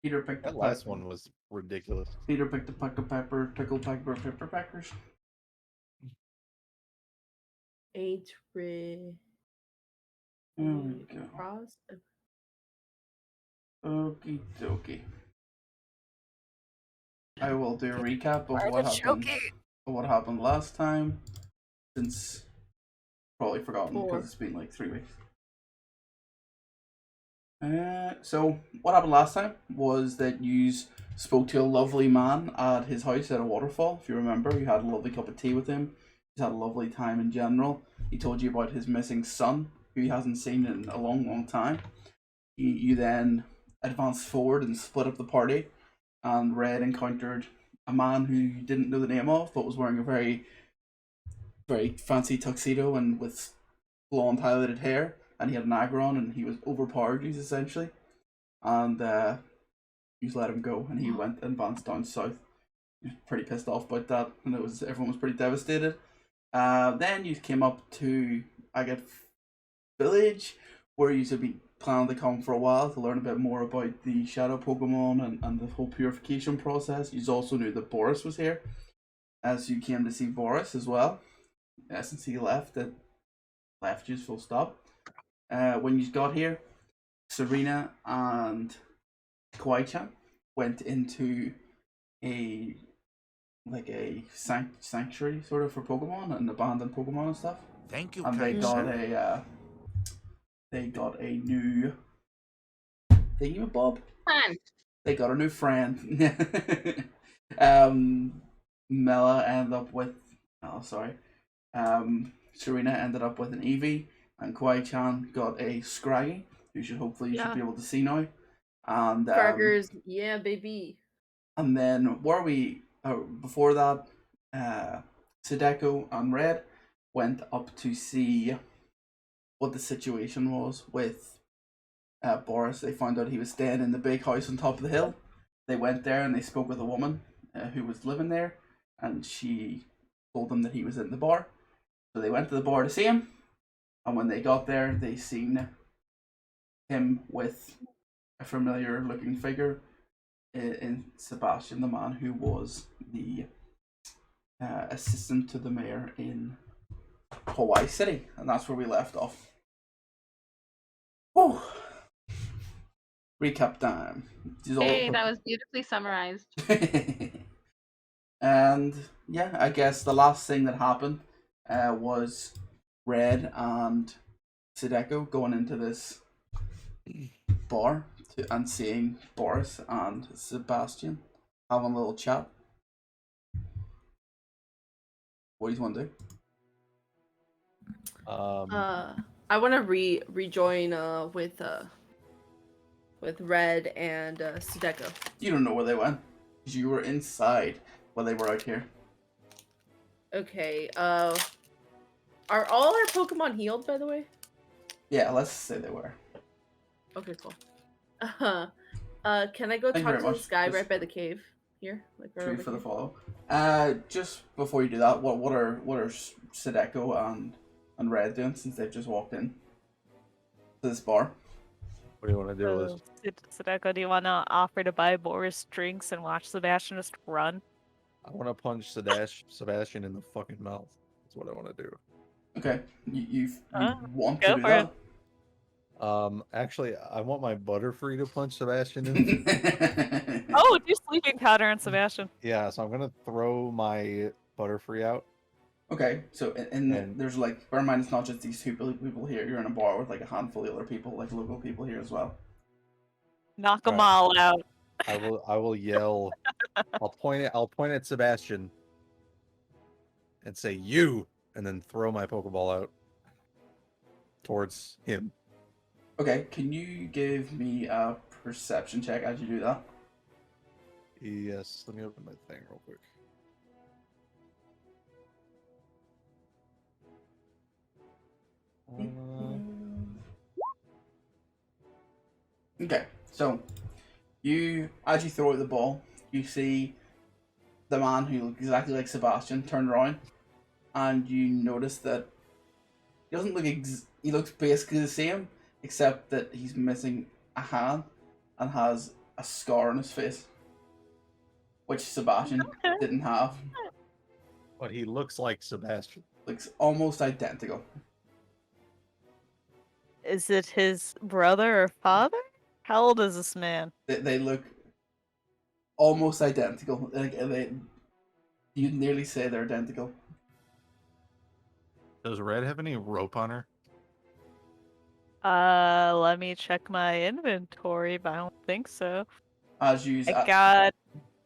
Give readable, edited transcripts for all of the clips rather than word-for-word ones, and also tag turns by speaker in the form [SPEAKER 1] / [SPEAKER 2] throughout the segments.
[SPEAKER 1] Peter picked the
[SPEAKER 2] That last one was ridiculous.
[SPEAKER 1] Peter picked the peck of pepper, pickle pepper, pepper peckers.
[SPEAKER 3] There
[SPEAKER 1] we go.
[SPEAKER 3] Cross.
[SPEAKER 1] Okie dokie. I will do a recap of what happened last time, since probably forgotten because it's been like 3 weeks. So what happened last time was that you spoke to a lovely man at his house at a waterfall. If you remember, you had a lovely cup of tea with him. He's had a lovely time in general. He told you about his missing son, who he hasn't seen in a long, long time. You then advanced forward and split up the party, and Red encountered a man who you didn't know the name of, but was wearing a very, very fancy tuxedo and with blonde highlighted hair, and he had an agger on, and he was overpowered you essentially, and you let him go, and he went and advanced down south. He was pretty pissed off about that, and everyone was pretty devastated. Then you came up to village, where you should be planning to come for a while to learn a bit more about the shadow Pokemon and the whole purification process. You also knew that Boris was here, as you came to see Boris as well. Since he left you full stop. When you got here, Serena and Kawaii-chan went into a sanctuary sort of for Pokemon and abandoned Pokemon and stuff.
[SPEAKER 4] Thank you,
[SPEAKER 1] and they got a new thingamabob. They got a new friend. Mela ended up with Serena ended up with an Eevee, and Kawaii-chan got a Scraggy, who hopefully you should be able to see now. And
[SPEAKER 3] Burgers, yeah, baby.
[SPEAKER 1] And then before that, Sadeko and Red went up to see what the situation was with Boris. They found out he was staying in the big house on top of the hill. They went there and they spoke with a woman who was living there, and she told them that he was in the bar. So they went to the bar to see him, and when they got there, they seen him with a familiar looking figure in Sebastian, the man who was the assistant to the mayor in Hawaii City, and that's where we left off. Whew. Recap time.
[SPEAKER 5] Hey, that was beautifully summarized.
[SPEAKER 1] And yeah, I guess the last thing that happened was Red and Sadeko going into this bar and seeing Boris and Sebastian having a little chat. What do you want to do?
[SPEAKER 3] I want to rejoin with Red and Sadeko.
[SPEAKER 1] You don't know where they went, because you were inside while they were out here.
[SPEAKER 3] Okay. Are all our Pokemon healed, by the way?
[SPEAKER 1] Yeah, let's say they were.
[SPEAKER 3] Okay, cool. Can I go talk to this guy right by the cave here? Like right
[SPEAKER 1] over for the follow. Just before you do that, what are Sadeko and Red doing since they've just walked in to this bar?
[SPEAKER 2] What do you want to do, Liz?
[SPEAKER 6] Sadeko, do you want to offer to buy Boris drinks and watch Sebastian just run?
[SPEAKER 2] I want to punch Sebastian in the fucking mouth. That's what I want to do.
[SPEAKER 1] Okay, you want to do that?
[SPEAKER 2] Actually, I want my Butterfree to punch Sebastian in.
[SPEAKER 6] Oh, do sleeping powder on Sebastian.
[SPEAKER 2] Yeah, so I'm gonna throw my Butterfree out.
[SPEAKER 1] Okay, so there's like, bear in mind it's not just these two people here. You're in a bar with like a handful of other people, like local people here as well.
[SPEAKER 6] Knock them all out.
[SPEAKER 2] I will yell. I'll point at Sebastian and say you, and then throw my Pokeball out towards him.
[SPEAKER 1] Okay, can you give me a perception check as you do that?
[SPEAKER 2] Yes, let me open my thing real quick.
[SPEAKER 1] Okay, so as you throw out the ball, you see the man who looks exactly like Sebastian turn around, and you notice that he doesn't look he looks basically the same, except that he's missing a hand and has a scar on his face, which Sebastian didn't have.
[SPEAKER 2] But he looks like Sebastian.
[SPEAKER 1] Looks almost identical.
[SPEAKER 6] Is it his brother or father? How old is this man?
[SPEAKER 1] They look almost identical. Like you'd nearly say they're identical.
[SPEAKER 2] Does Red have any rope on her?
[SPEAKER 6] Let me check my inventory, but I don't think so.
[SPEAKER 1] As you
[SPEAKER 6] I got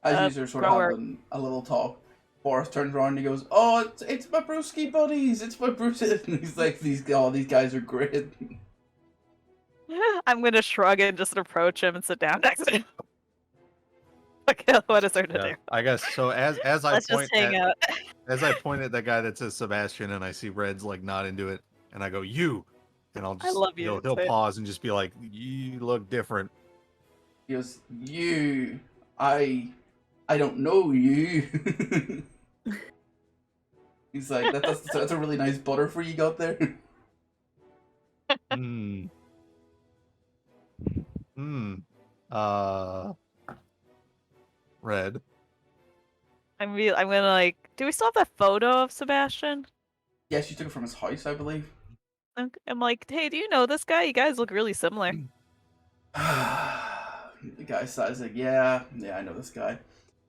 [SPEAKER 1] as you are sort of
[SPEAKER 6] grower.
[SPEAKER 1] having a little talk, Boris turns around and he goes, "Oh, it's my brewski buddies. It's my Bruce." And he's like, "These guys are great."
[SPEAKER 6] I'm gonna shrug and just approach him and sit down next to him. Okay, what is there to do?
[SPEAKER 2] I guess so. As I
[SPEAKER 6] Let's
[SPEAKER 2] point
[SPEAKER 6] just hang
[SPEAKER 2] at
[SPEAKER 6] out.
[SPEAKER 2] as I point at that guy that says Sebastian, and I see Red's like not into it, and I go, "You," and I'll just
[SPEAKER 6] love you,
[SPEAKER 2] he'll
[SPEAKER 6] Sid.
[SPEAKER 2] pause and just be like, "You look different."
[SPEAKER 1] He goes, "You, I don't know you." He's like, that's a really nice butterfree you got there."
[SPEAKER 2] Hmm. Hmm. Red.
[SPEAKER 6] I'm gonna like. Do we still have that photo of Sebastian?
[SPEAKER 1] Yes, you took it from his house, I believe.
[SPEAKER 6] I'm like, hey, do you know this guy? You guys look really similar.
[SPEAKER 1] The guy says like, yeah, I know this guy.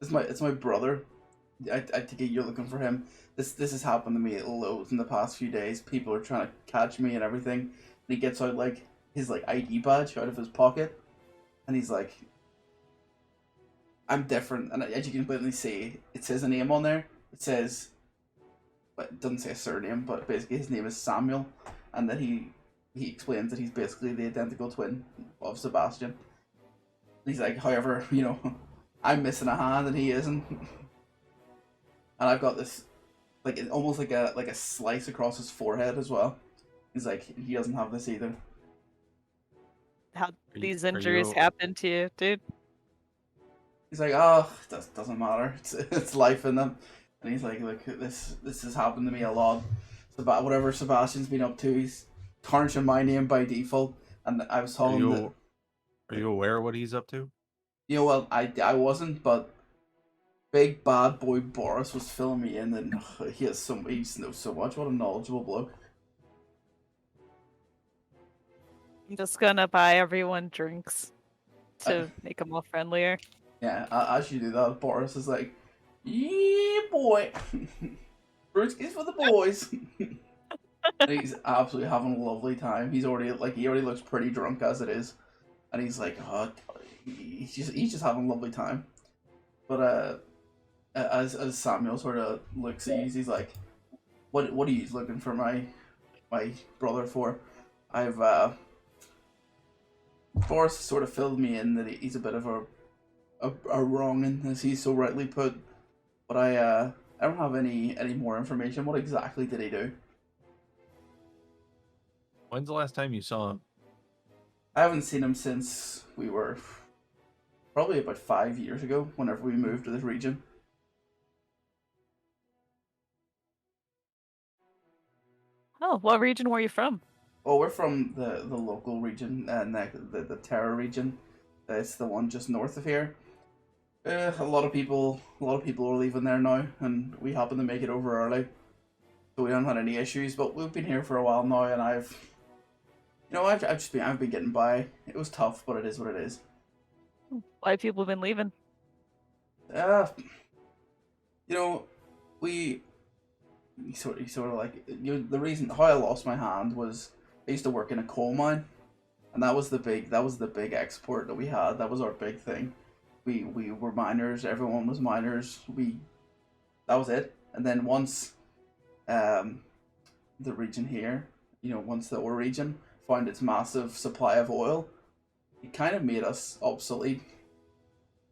[SPEAKER 1] It's my brother. I take it you're looking for him. This has happened to me loads in the past few days. People are trying to catch me and everything. And he gets out like his like ID badge out of his pocket, and he's like, "I'm different." And as you can plainly see, it says a name on there. It says, but it doesn't say a surname, but basically his name is Samuel, and that he explains that he's basically the identical twin of Sebastian. He's like, however, I'm missing a hand and he isn't, and I've got this, like almost like a slice across his forehead as well. He's like, he doesn't have this either.
[SPEAKER 6] How
[SPEAKER 2] you-
[SPEAKER 6] these
[SPEAKER 2] are
[SPEAKER 6] injuries
[SPEAKER 2] you-
[SPEAKER 6] happen to you, dude?
[SPEAKER 1] He's like, oh, doesn't matter. It's life in them. And he's like, look, this has happened to me a lot. Whatever Sebastian's been up to, he's tarnishing my name by default. And I was
[SPEAKER 2] Are
[SPEAKER 1] telling him that,
[SPEAKER 2] are you aware of what he's up to?
[SPEAKER 1] well, I wasn't, but big bad boy Boris was filling me in, and he knows so much. What a knowledgeable bloke.
[SPEAKER 6] I'm just gonna buy everyone drinks to make them all friendlier.
[SPEAKER 1] Yeah, as you do that, Boris is like, yeah, boy. Brewski's for the boys. And he's absolutely having a lovely time. He already looks pretty drunk as it is. And he's like, oh, he's just having a lovely time. But as Samuel sort of looks at you, he's like, what are you looking for my brother for? I've Boris sort of filled me in that he's a bit of a wrongin', as he so rightly put. But I don't have any more information. What exactly did he do?
[SPEAKER 2] When's the last time you saw him?
[SPEAKER 1] I haven't seen him since we were probably about 5 years ago, whenever we moved to this region.
[SPEAKER 6] Oh, what region were you from?
[SPEAKER 1] Oh, we're from the local region, and the Terra region. It's the one just north of here. A lot of people are leaving there now, and we happen to make it over early, so we haven't had any issues. But we've been here for a while now, and I've been getting by. It was tough, but it is what it is.
[SPEAKER 6] Why have people been leaving?
[SPEAKER 1] We sort of like, the reason how I lost my hand was I used to work in a coal mine, and that was the big export that we had. That was our big thing. We were miners. Everyone was miners. That was it. And then once the region here, once the ore region found its massive supply of oil, it kind of made us obsolete,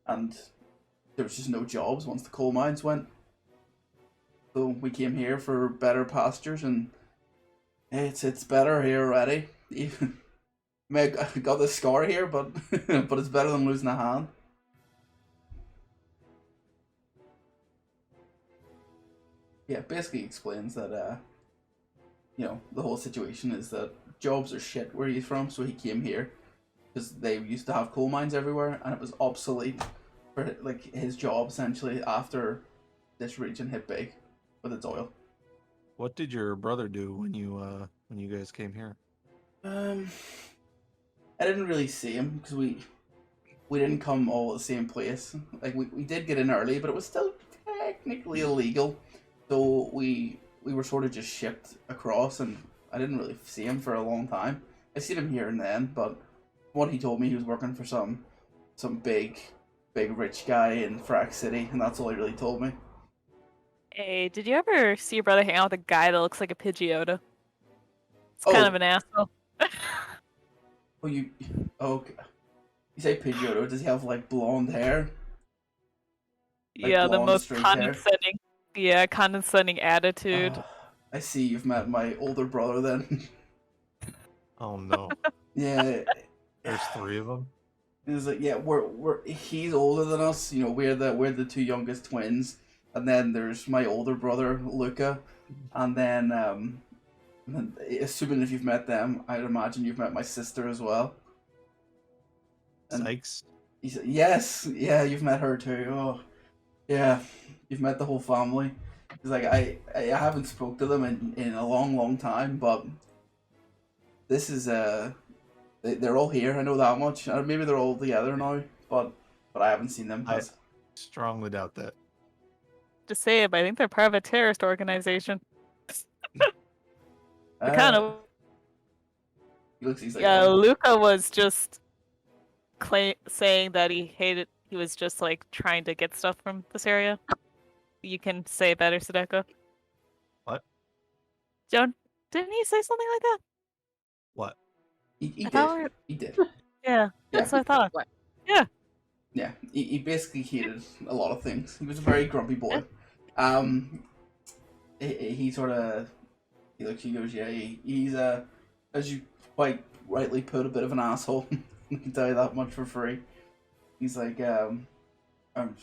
[SPEAKER 1] and there was just no jobs once the coal mines went. So we came here for better pastures, and it's better here already. I got the scar here, but but it's better than losing a hand. Yeah, basically explains that the whole situation is that jobs are shit where he's from, so he came here because they used to have coal mines everywhere, and it was obsolete for like his job essentially after this region hit big with its oil.
[SPEAKER 2] What did your brother do when you guys came here?
[SPEAKER 1] I didn't really see him because we didn't come all at the same place. Like we did get in early, but it was still technically illegal. So we were sort of just shipped across, and I didn't really see him for a long time. I seen him here and then, but what he told me, he was working for some big rich guy in Frack City, and that's all he really told me.
[SPEAKER 6] Hey, did you ever see your brother hang out with a guy that looks like a Pidgeotto? It's kind of an asshole.
[SPEAKER 1] Oh, okay. You say Pidgeotto? Does he have like blonde hair? Like
[SPEAKER 6] Yeah, the
[SPEAKER 1] blonde,
[SPEAKER 6] most
[SPEAKER 1] straight hair?
[SPEAKER 6] condescending. Yeah, condescending attitude.
[SPEAKER 1] I see you've met my older brother then.
[SPEAKER 2] Oh no.
[SPEAKER 1] Yeah.
[SPEAKER 2] There's 3 of them.
[SPEAKER 1] It's like, yeah, he's older than us. You know, we're the 2 youngest twins, and then there's my older brother Luca, and then assuming if you've met them, I'd imagine you've met my sister as well. And
[SPEAKER 2] Sykes.
[SPEAKER 1] he said, yes, yeah, you've met her too. Oh, yeah, you've met the whole family. He's like, I haven't spoke to them in a long time, but this is they're all here. I know that much. Maybe they're all together now, but I haven't seen them.
[SPEAKER 2] I strongly doubt that.
[SPEAKER 6] To say it, but I think they're part of a terrorist organization. Kind of.
[SPEAKER 1] He's like,
[SPEAKER 6] Yeah, Luca was just saying that he was just like trying to get stuff from this area. You can say it better, Sadeko.
[SPEAKER 2] What?
[SPEAKER 6] Joan, didn't he say something like that?
[SPEAKER 2] What?
[SPEAKER 1] He
[SPEAKER 6] I
[SPEAKER 1] did.
[SPEAKER 6] thought
[SPEAKER 1] He did.
[SPEAKER 6] Yeah, that's what I thought.
[SPEAKER 3] What?
[SPEAKER 6] Yeah.
[SPEAKER 1] Yeah, he basically hated a lot of things. He was a very grumpy boy. He sort of, he goes, yeah, he's as you quite rightly put, a bit of an asshole. I can tell you that much for free. He's like, I'm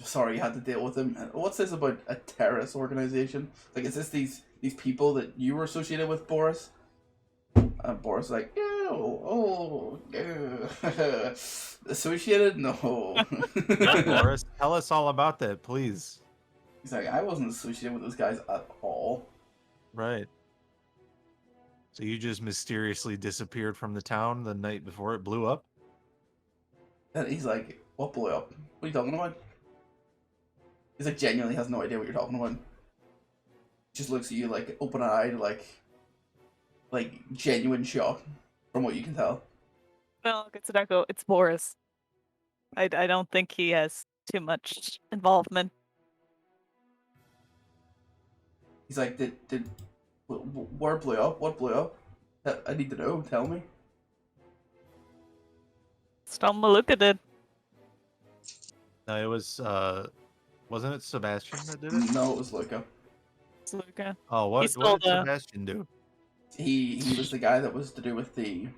[SPEAKER 1] sorry you had to deal with him. What's this about a terrorist organization? Like, is this these people that you were associated with, Boris? Boris is like, yeah. Associated? No.
[SPEAKER 2] Yeah, Boris, tell us all about that, please.
[SPEAKER 1] He's like, I wasn't associated with those guys at all.
[SPEAKER 2] Right. So you just mysteriously disappeared from the town the night before it blew up?
[SPEAKER 1] And he's like, what blew up? What are you talking about? He's like, genuinely has no idea what you're talking about. Just looks at you like open-eyed, like genuine shock from what you can tell.
[SPEAKER 6] No, it's Sadeko. It's Boris. I don't think he has too much involvement.
[SPEAKER 1] He's like, where blew up? What blew up? I need to know. Tell me.
[SPEAKER 6] Storm Maluka did.
[SPEAKER 2] No, it was wasn't it Sebastian that did it?
[SPEAKER 1] No, it was Luca.
[SPEAKER 6] It's Luca.
[SPEAKER 2] Oh, what did Sebastian do?
[SPEAKER 1] He was the guy that was to do with the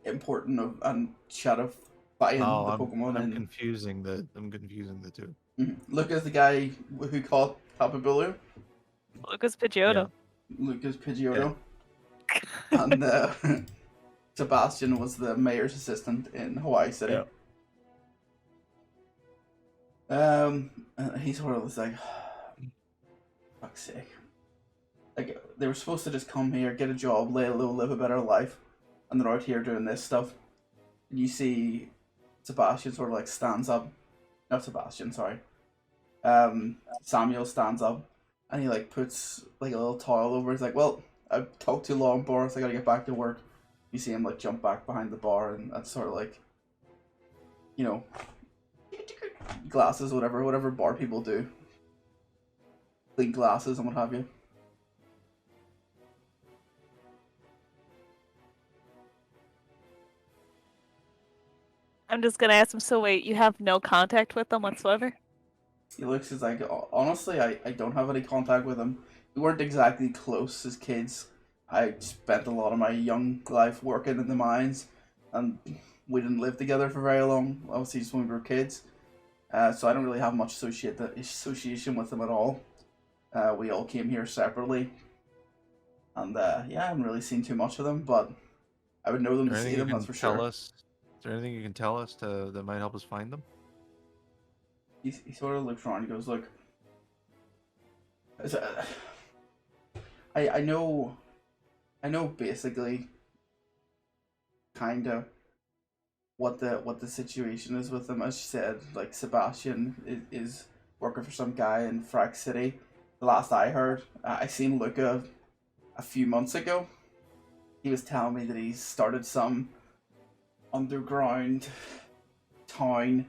[SPEAKER 1] importing of and shadow buying the Pokemon.
[SPEAKER 2] I'm confusing the two.
[SPEAKER 1] Mm-hmm. Luca's the guy who caught Tapu
[SPEAKER 6] Luca's Pidgeotto.
[SPEAKER 1] Yeah. Luca's Pidgeotto. Yeah. And Sebastian was the mayor's assistant in Hawaii City. Yeah. He sort of was like, fuck's sake. Like, they were supposed to just come here, get a job, lay low, live a better life, and they're out here doing this stuff. And you see Sebastian sort of like stands up. Not Sebastian, sorry. Samuel stands up, and he like puts like a little towel over. He's like, well, I've talked too long, Boris, I gotta get back to work. You see him like jump back behind the bar, and that's sort of like, you know, glasses, whatever bar people do. Clean glasses and what have you.
[SPEAKER 6] I'm just gonna ask him, so wait, you have no contact with them whatsoever?
[SPEAKER 1] He looks, is like, honestly, I don't have any contact with him. We weren't exactly close as kids. I spent a lot of my young life working in the mines, and we didn't live together for very long, obviously just when we were kids. So I don't really have much association with them at all. We all came here separately, and yeah, I haven't really seen too much of them, but I would know them to see them, that's for sure.
[SPEAKER 2] Tell us Is there anything you can tell us that might help us find them?
[SPEAKER 1] He sort of looks around. He goes, "Look, I know basically, kind of what the situation is with them. As you said, like Sebastian is working for some guy in Frack City. The last I heard, I seen Luca a few months ago. He was telling me that he's started some underground town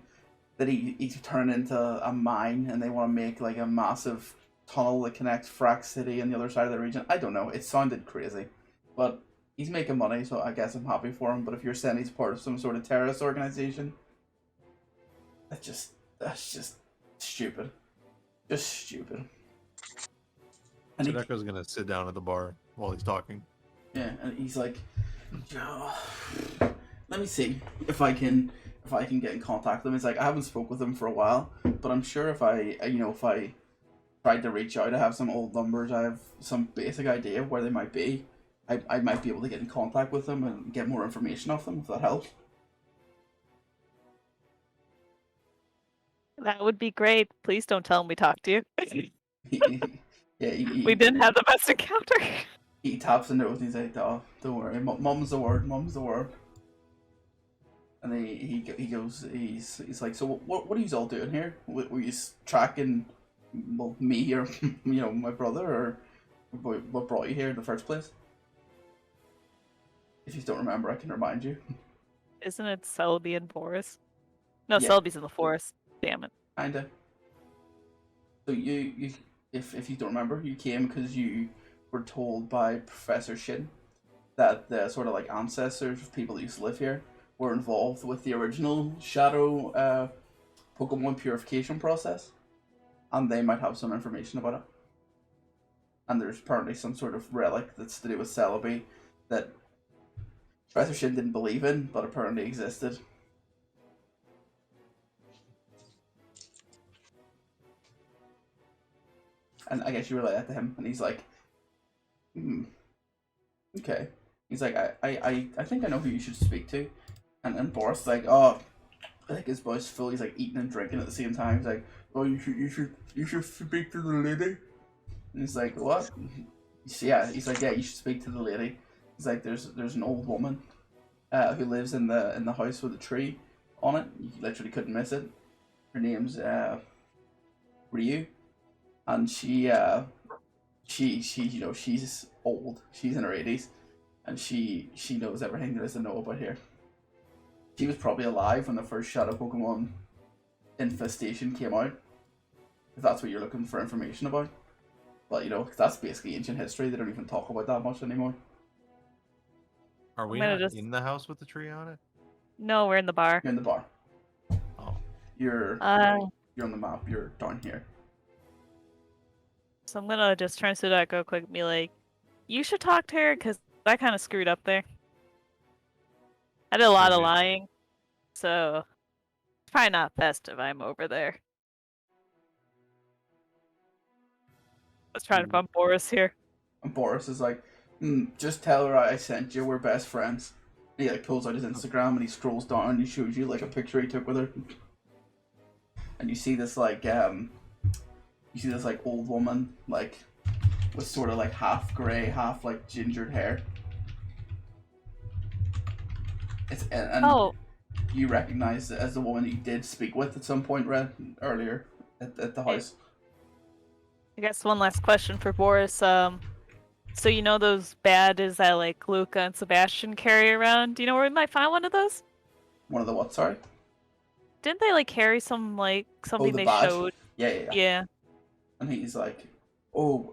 [SPEAKER 1] that he's turned into a mine, and they want to make like a massive tunnel that connects Frack City and the other side of the region. I don't know. It sounded crazy, but he's making money, so I guess I'm happy for him. But if you're saying he's part of some sort of terrorist organization, that's just stupid. Just stupid. And
[SPEAKER 2] Sadeko's gonna sit down at the bar while he's talking.
[SPEAKER 1] yeah, and he's like, "Oh, let me see if I can get in contact with him." It's like I haven't spoke with him for a while, but I'm sure if I tried to reach out, I have some old numbers, I have some basic idea of where they might be. I might be able to get in contact with them and get more information off them if that helps.
[SPEAKER 6] That would be great. Please don't tell him we talked to you.
[SPEAKER 1] Yeah,
[SPEAKER 6] We didn't have the best encounter.
[SPEAKER 1] he taps the note and he's like, "Oh, don't worry, mum's the word, mum's the word." And he goes, he's like, "So what are you all doing here? Were you tracking, well, me or my brother, or what brought you here in the first place?" If you don't remember, I can remind you.
[SPEAKER 6] Isn't it Selby and Boris? No,
[SPEAKER 1] Yeah.
[SPEAKER 6] Selby's in the forest. Damn it.
[SPEAKER 1] Kinda. So you if you don't remember, you came because you were told by Professor Shin that the sort of like ancestors of people that used to live here were involved with the original Shadow Pokemon purification process, and they might have some information about it. And there's apparently some sort of relic that's to do with Celebi that Professor Shin didn't believe in, but apparently existed. And I guess you relay that to him, and he's like, okay. He's like, I think I know who you should speak to. And Boris is like, oh, I think his voice full. He's like eating and drinking at the same time. He's like, oh, you should speak to the lady. And he's like, what? Yeah, he's like, yeah, you should speak to the lady. He's like, there's an old woman who lives in the house with a tree on it. You literally couldn't miss it. Her name's Ryu, and she she's old. She's in her 80s, and she knows everything there is to know about here. She was probably alive when the first Shadow Pokemon infestation came out, if that's what you're looking for information about. But that's basically ancient history. They don't even talk about that much anymore.
[SPEAKER 2] Are we
[SPEAKER 6] gonna
[SPEAKER 2] not
[SPEAKER 6] just-
[SPEAKER 2] in the house with the tree on it?
[SPEAKER 6] No, we're in the bar.
[SPEAKER 1] You're in the bar.
[SPEAKER 2] Oh,
[SPEAKER 1] You're on the map. You're down here.
[SPEAKER 6] So I'm gonna just turn to Sadeko quick and be like, you should talk to her, because I kind of screwed up there. I did a lot of
[SPEAKER 2] Okay.
[SPEAKER 6] lying, so it's probably not best if I'm over there. Let's try to bump Boris here.
[SPEAKER 1] And Boris is like, just tell her I sent you. We're best friends. And he like pulls out his Instagram and he scrolls down and he shows you like a picture he took with her. And you see this like old woman like with sort of like half grey, half like gingered hair. And
[SPEAKER 6] Oh,
[SPEAKER 1] you recognize it as the woman you did speak with at some point, Red, earlier at the house.
[SPEAKER 6] I guess one last question for Boris. So you know those badges that like Luca and Sebastian carry around? Do you know where we might find one of those?
[SPEAKER 1] One of the what? Sorry.
[SPEAKER 6] Didn't they like carry some like something
[SPEAKER 1] the
[SPEAKER 6] they
[SPEAKER 1] badge?
[SPEAKER 6] showed?
[SPEAKER 1] Yeah.
[SPEAKER 6] Yeah.
[SPEAKER 1] And he's like, oh,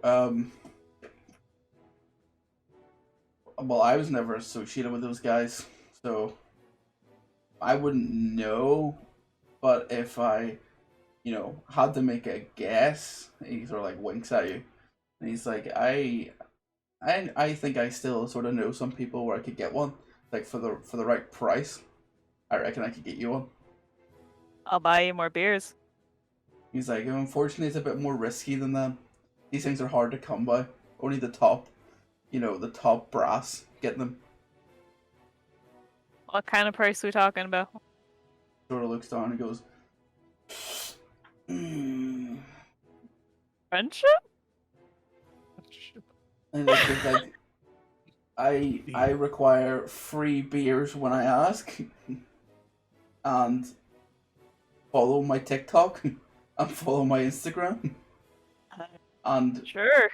[SPEAKER 1] well, I was never associated with those guys, so I wouldn't know. But if I, had to make a guess, he sort of like winks at you, and he's like, I think I still sort of know some people where I could get one, like for the right price. I reckon I could get you one.
[SPEAKER 6] I'll buy you more beers.
[SPEAKER 1] He's like, unfortunately, it's a bit more risky than that. These things are hard to come by. Only the top brass get them.
[SPEAKER 6] What kind of price are we talking about?
[SPEAKER 1] Sort of looks down and goes, mm.
[SPEAKER 6] Friendship?
[SPEAKER 1] And he's like, I require free beers when I ask, and follow my TikTok, and follow my Instagram, and
[SPEAKER 6] Sure.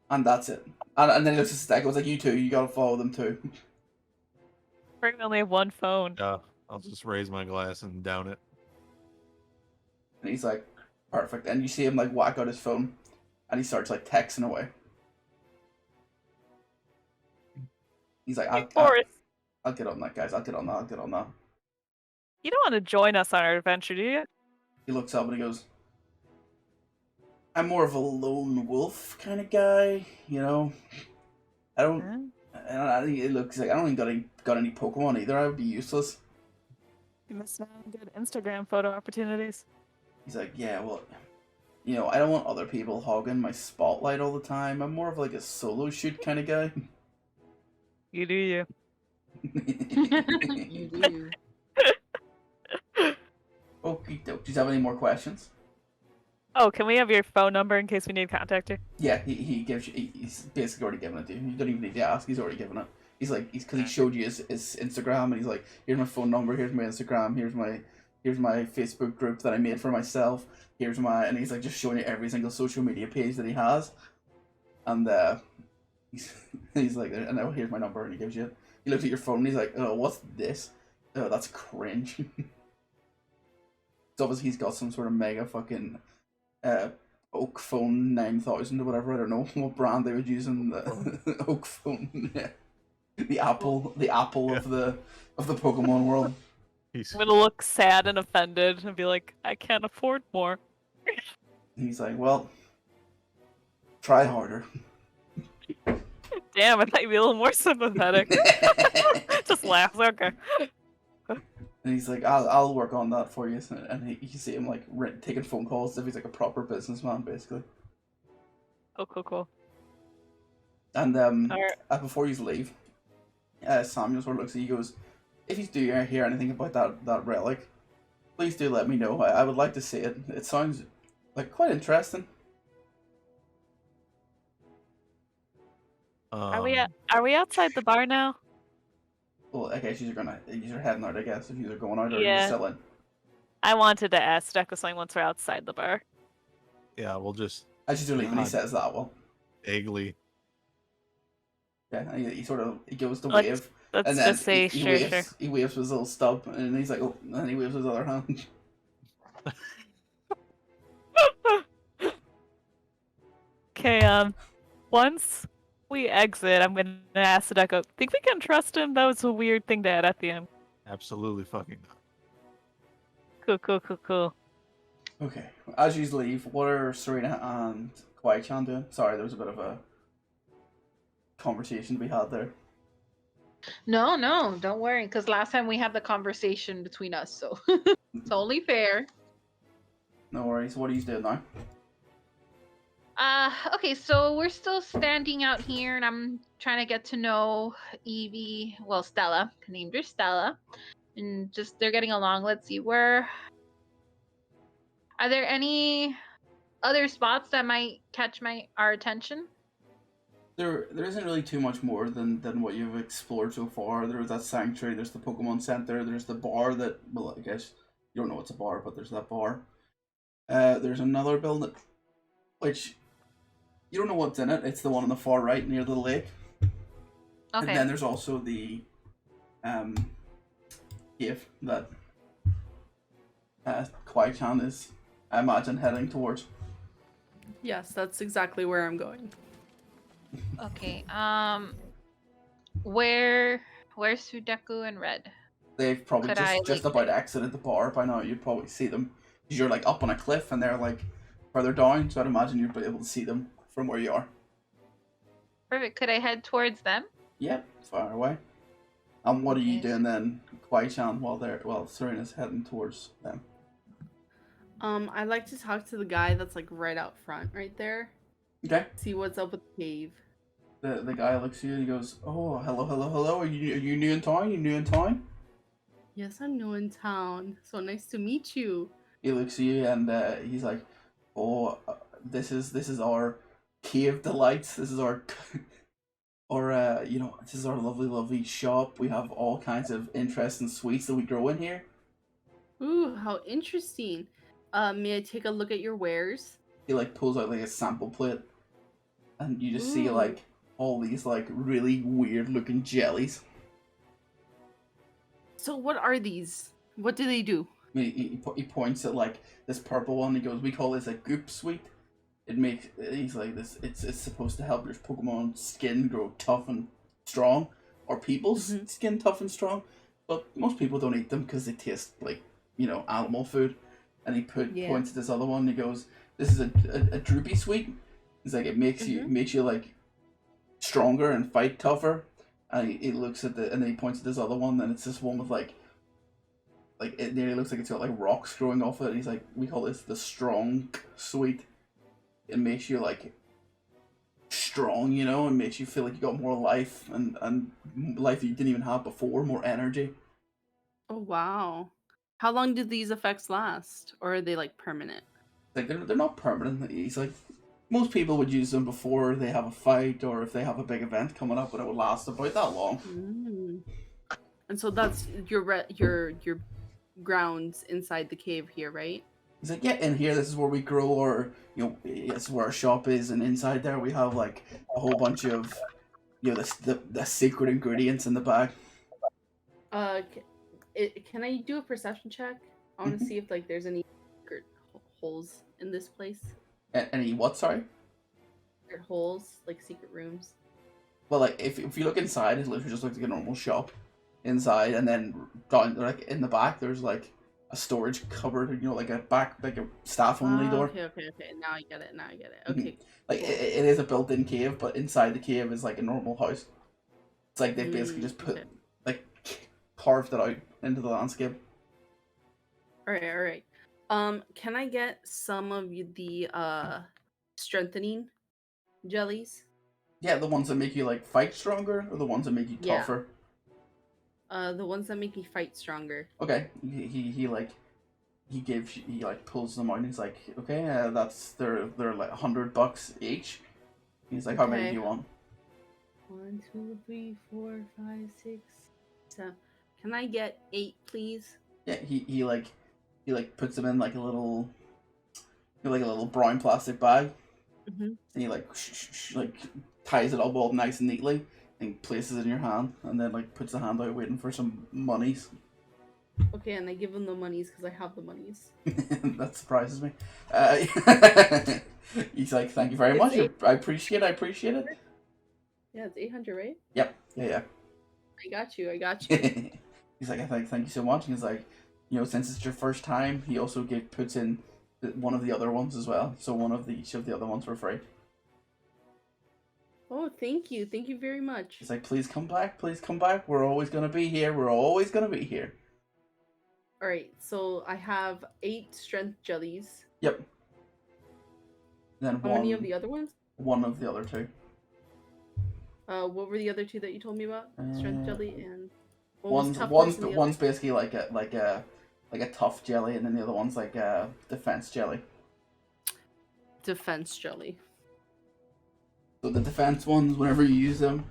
[SPEAKER 1] that's it. And then he looks at Stack. It was like, you too. You gotta follow them too.
[SPEAKER 6] We only have one phone.
[SPEAKER 2] Yeah, I'll just raise my glass and down it.
[SPEAKER 1] And he's like, perfect. And you see him like whack out his phone, and he starts like texting away. He's like,
[SPEAKER 6] Boris,
[SPEAKER 1] I'll get on that, guys. I'll get on that.
[SPEAKER 6] you don't want to join us on our adventure, do you?
[SPEAKER 1] He looks up and he goes, I'm more of a lone wolf kind of guy, you know. I don't. I think it looks like I don't even got any Pokemon either. I would be useless.
[SPEAKER 6] You missed out on good Instagram photo opportunities.
[SPEAKER 1] He's like, yeah, well, you know, I don't want other people hogging my spotlight all the time. I'm more of like a solo shoot kind of guy.
[SPEAKER 6] You do you.
[SPEAKER 3] You do.
[SPEAKER 1] Okie doke. Do you have any more questions?
[SPEAKER 6] Oh, can we have your phone number in case we need to contact you?
[SPEAKER 1] Yeah, he gives you. He's basically already given it to you. You don't even need to ask. He's already given it. He's like, because he showed you his Instagram, and he's like, here's my phone number, here's my Instagram, here's my Facebook group that I made for myself. And he's like just showing you every single social media page that he has. And he's like, and now here's my number, and he gives you it. He looks at your phone, and he's like, oh, what's this? Oh, that's cringe. So obviously he's got some sort of mega fucking Oak Phone 9000 or whatever. I don't know what brand they would use in the Oak Phone. Yeah. The apple of the Pokemon world.
[SPEAKER 6] I'm gonna look sad and offended and be like, I can't afford more.
[SPEAKER 1] He's like, well, try harder.
[SPEAKER 6] Damn, I thought you'd be a little more sympathetic. Just laughs. Okay.
[SPEAKER 1] And he's like, I'll work on that for you. And you see him like taking phone calls as if he's like a proper businessman, basically.
[SPEAKER 6] Oh, cool.
[SPEAKER 1] And
[SPEAKER 6] Alright.
[SPEAKER 1] before you leave, Samuel sort of looks at you, he goes, if you do hear anything about that relic, please do let me know. I would like to see it. It sounds like quite interesting.
[SPEAKER 6] Are we outside the bar now?
[SPEAKER 1] Well, I guess you're heading out, I guess, if you're going out or
[SPEAKER 6] Yeah.
[SPEAKER 1] you're still in.
[SPEAKER 6] I wanted to ask Deco something once we're outside the bar.
[SPEAKER 2] Yeah, we'll just
[SPEAKER 1] As you're leaving, he
[SPEAKER 2] God.
[SPEAKER 1] says that, well.
[SPEAKER 2] vaguely.
[SPEAKER 1] Yeah, and he goes to
[SPEAKER 6] Let's-
[SPEAKER 1] wave.
[SPEAKER 6] Let's
[SPEAKER 1] And then
[SPEAKER 6] just say
[SPEAKER 1] he
[SPEAKER 6] sure.
[SPEAKER 1] He waves with his little stub, and he's like, oh, and then he waves with his other hand.
[SPEAKER 6] Okay, once we exit, I'm gonna ask Deco, think we can trust him? That was a weird thing to add at the end.
[SPEAKER 2] Absolutely fucking not.
[SPEAKER 6] Cool.
[SPEAKER 1] Okay, as you leave, what are Serena and Kwai-chan doing? Sorry, there was a bit of a conversation to be had there.
[SPEAKER 3] No, don't worry. Because last time we had the conversation between us, so it's only fair.
[SPEAKER 1] No worries. What are you doing now?
[SPEAKER 3] Okay, so we're still standing out here, and I'm trying to get to know Evie. Well, Stella. I named her Stella, and just they're getting along. Let's see, are there any other spots that might catch our attention?
[SPEAKER 1] There isn't really too much more than what you've explored so far. There's that sanctuary, there's the Pokemon Center, there's the bar that, well, I guess you don't know it's a bar, but there's that bar. There's another building, which you don't know what's in it. It's the one on the far right near the lake.
[SPEAKER 3] Okay.
[SPEAKER 1] And then there's also the cave that Kwai-chan is, I imagine, heading towards.
[SPEAKER 4] Yes, that's exactly where I'm going.
[SPEAKER 3] Okay. Where's Sudeku and Red?
[SPEAKER 1] They've probably
[SPEAKER 3] Could
[SPEAKER 1] just about exited the bar by now. You'd probably see them. 'Cause you're like up on a cliff and they're like further down, so I'd imagine you'd be able to see them from where you are.
[SPEAKER 3] Perfect. Could I head towards them?
[SPEAKER 1] Yep, far away. And what are you
[SPEAKER 3] Okay,
[SPEAKER 1] doing then, Kwai-chan, while Serena's heading towards them?
[SPEAKER 4] I'd like to talk to the guy that's like right out front, right there.
[SPEAKER 1] Okay.
[SPEAKER 4] See what's up with the cave.
[SPEAKER 1] The guy looks at you and he goes, "Oh, hello, hello, hello. Are you new in town? You new in town?"
[SPEAKER 4] Yes, I'm new in town. So nice to meet you.
[SPEAKER 1] He looks at you and he's like, "Oh, this is our cave delights. This is our this is our lovely, lovely shop. We have all kinds of interesting sweets that we grow in here."
[SPEAKER 4] Ooh, how interesting. May I take a look at your wares?
[SPEAKER 1] He like pulls out like a sample plate, and you just see
[SPEAKER 4] Ooh.
[SPEAKER 1] like all these like really weird looking jellies.
[SPEAKER 4] So what are these? What do they do?
[SPEAKER 1] He points at like this purple one. He goes, "We call this a goop sweet. It makes," he's like, "this. It's supposed to help your Pokemon skin grow tough and strong, or people's
[SPEAKER 4] Mhm.
[SPEAKER 1] skin tough and strong. But most people don't eat them because they taste like animal food." And he
[SPEAKER 4] Yeah.
[SPEAKER 1] points at this other one. And he goes, "This is a droopy sweet." He's like, "It makes you like stronger and fight tougher." And he looks at and then he points at this other one. And it's this one with like it nearly looks like it's got like rocks growing off it. And he's like, "We call this the strong sweet. It makes you like strong, and makes you feel like you got more life and life that you didn't even have before, more energy."
[SPEAKER 4] Oh wow. How long do these effects last? Or are they like permanent?
[SPEAKER 1] Like they're not permanent. He's like, most people would use them before they have a fight or if they have a big event coming up, but it would last about that long.
[SPEAKER 4] Mm. And so that's your grounds inside the cave here, right?
[SPEAKER 1] He's like, "Yeah, in here, this is where we grow our, this is where our shop is, and inside there we have like a whole bunch of, the secret ingredients in the bag."
[SPEAKER 4] Can I do a perception check? I want to see if like there's any secret holes in this place.
[SPEAKER 1] Any what? Sorry.
[SPEAKER 4] Secret holes, like secret rooms.
[SPEAKER 1] Well, like if you look inside, it literally just looks like a normal shop inside, and then down like in the back, there's like a storage cupboard, like a staff only door.
[SPEAKER 4] Okay. Now I get it. Okay.
[SPEAKER 1] Like
[SPEAKER 4] cool.
[SPEAKER 1] it is a built-in cave, but inside the cave is like a normal house. It's like they basically just put
[SPEAKER 4] Okay.
[SPEAKER 1] like carved it out into the landscape.
[SPEAKER 4] All right. Can I get some of the strengthening jellies?
[SPEAKER 1] Yeah, the ones that make you like fight stronger, or the ones that make you
[SPEAKER 4] Yeah.
[SPEAKER 1] tougher.
[SPEAKER 4] The ones that make me fight stronger.
[SPEAKER 1] Okay, he pulls them out and he's like, "Okay, they're like $100 each." He's like, "How many do
[SPEAKER 4] Okay.
[SPEAKER 1] you want?"
[SPEAKER 4] 1, 2, 3, 4, 5, 6, 7. Can I get 8, please?
[SPEAKER 1] Yeah, he puts them in like a little brown plastic bag,
[SPEAKER 4] Mhm.
[SPEAKER 1] and he like ties it up all nice and neatly and places it in your hand, and then like puts the hand out waiting for some monies.
[SPEAKER 4] Okay, and I give them the monies because I have the monies.
[SPEAKER 1] That surprises me. He's like, "Thank you very much. I appreciate it."
[SPEAKER 4] Yeah, it's 800, right?
[SPEAKER 1] Yep. Yeah.
[SPEAKER 4] I got you. I got you.
[SPEAKER 1] He's like, thank you so much." And he's like, since it's your first time, he also puts in one of the other ones as well. So each of the other ones for free.
[SPEAKER 4] Oh, thank you. Thank you very much.
[SPEAKER 1] He's like, "Please come back. Please come back. We're always gonna be here. We're always gonna be here."
[SPEAKER 4] All right, so I have 8 strength jellies.
[SPEAKER 1] Yep. Then
[SPEAKER 4] How many of the other ones?
[SPEAKER 1] one of the other two.
[SPEAKER 4] What were the other 2 that you told me about? Strength jelly and what was
[SPEAKER 1] One's
[SPEAKER 4] toughness and the
[SPEAKER 1] one's basically like a tough jelly, and then the other one's like a defense jelly.
[SPEAKER 4] defense jelly.
[SPEAKER 1] So the defense ones, whenever you use them,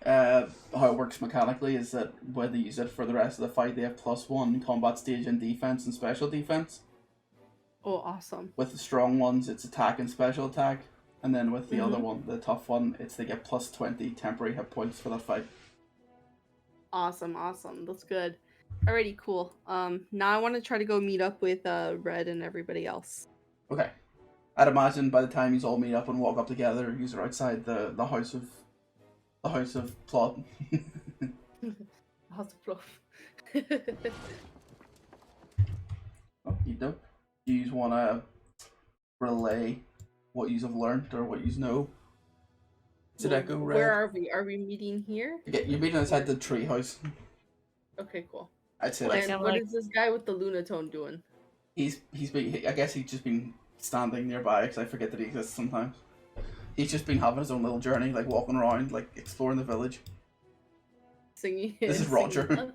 [SPEAKER 1] how it works mechanically is that whether you use it for the rest of the fight, they have +1 combat stage and defense and special defense.
[SPEAKER 4] Oh, awesome.
[SPEAKER 1] With the strong ones, it's attack and special attack, and then with the other one, the tough one, they get +20 temporary hit points for that fight.
[SPEAKER 4] Awesome. That's good. Alrighty, cool. Now I want to try to go meet up with Red and everybody else.
[SPEAKER 1] Okay. I'd imagine by the time you all meet up and walk up together, you are outside the house of plot.
[SPEAKER 4] House of Fluff.
[SPEAKER 1] Oh, you do. Do you want to relay what you have learned or what you know? Sadeko, Red?
[SPEAKER 4] Where are we? Are we meeting here?
[SPEAKER 1] Yeah, you're meeting outside the tree house.
[SPEAKER 4] Okay, cool.
[SPEAKER 1] I'd say
[SPEAKER 6] Like,
[SPEAKER 1] that's...
[SPEAKER 4] And what is this guy with the Lunatone doing?
[SPEAKER 1] I guess he's just been standing nearby because I forget that he exists sometimes. He's just been having his own little journey, like walking around, like exploring the village.
[SPEAKER 4] Singing.
[SPEAKER 1] This is Roger.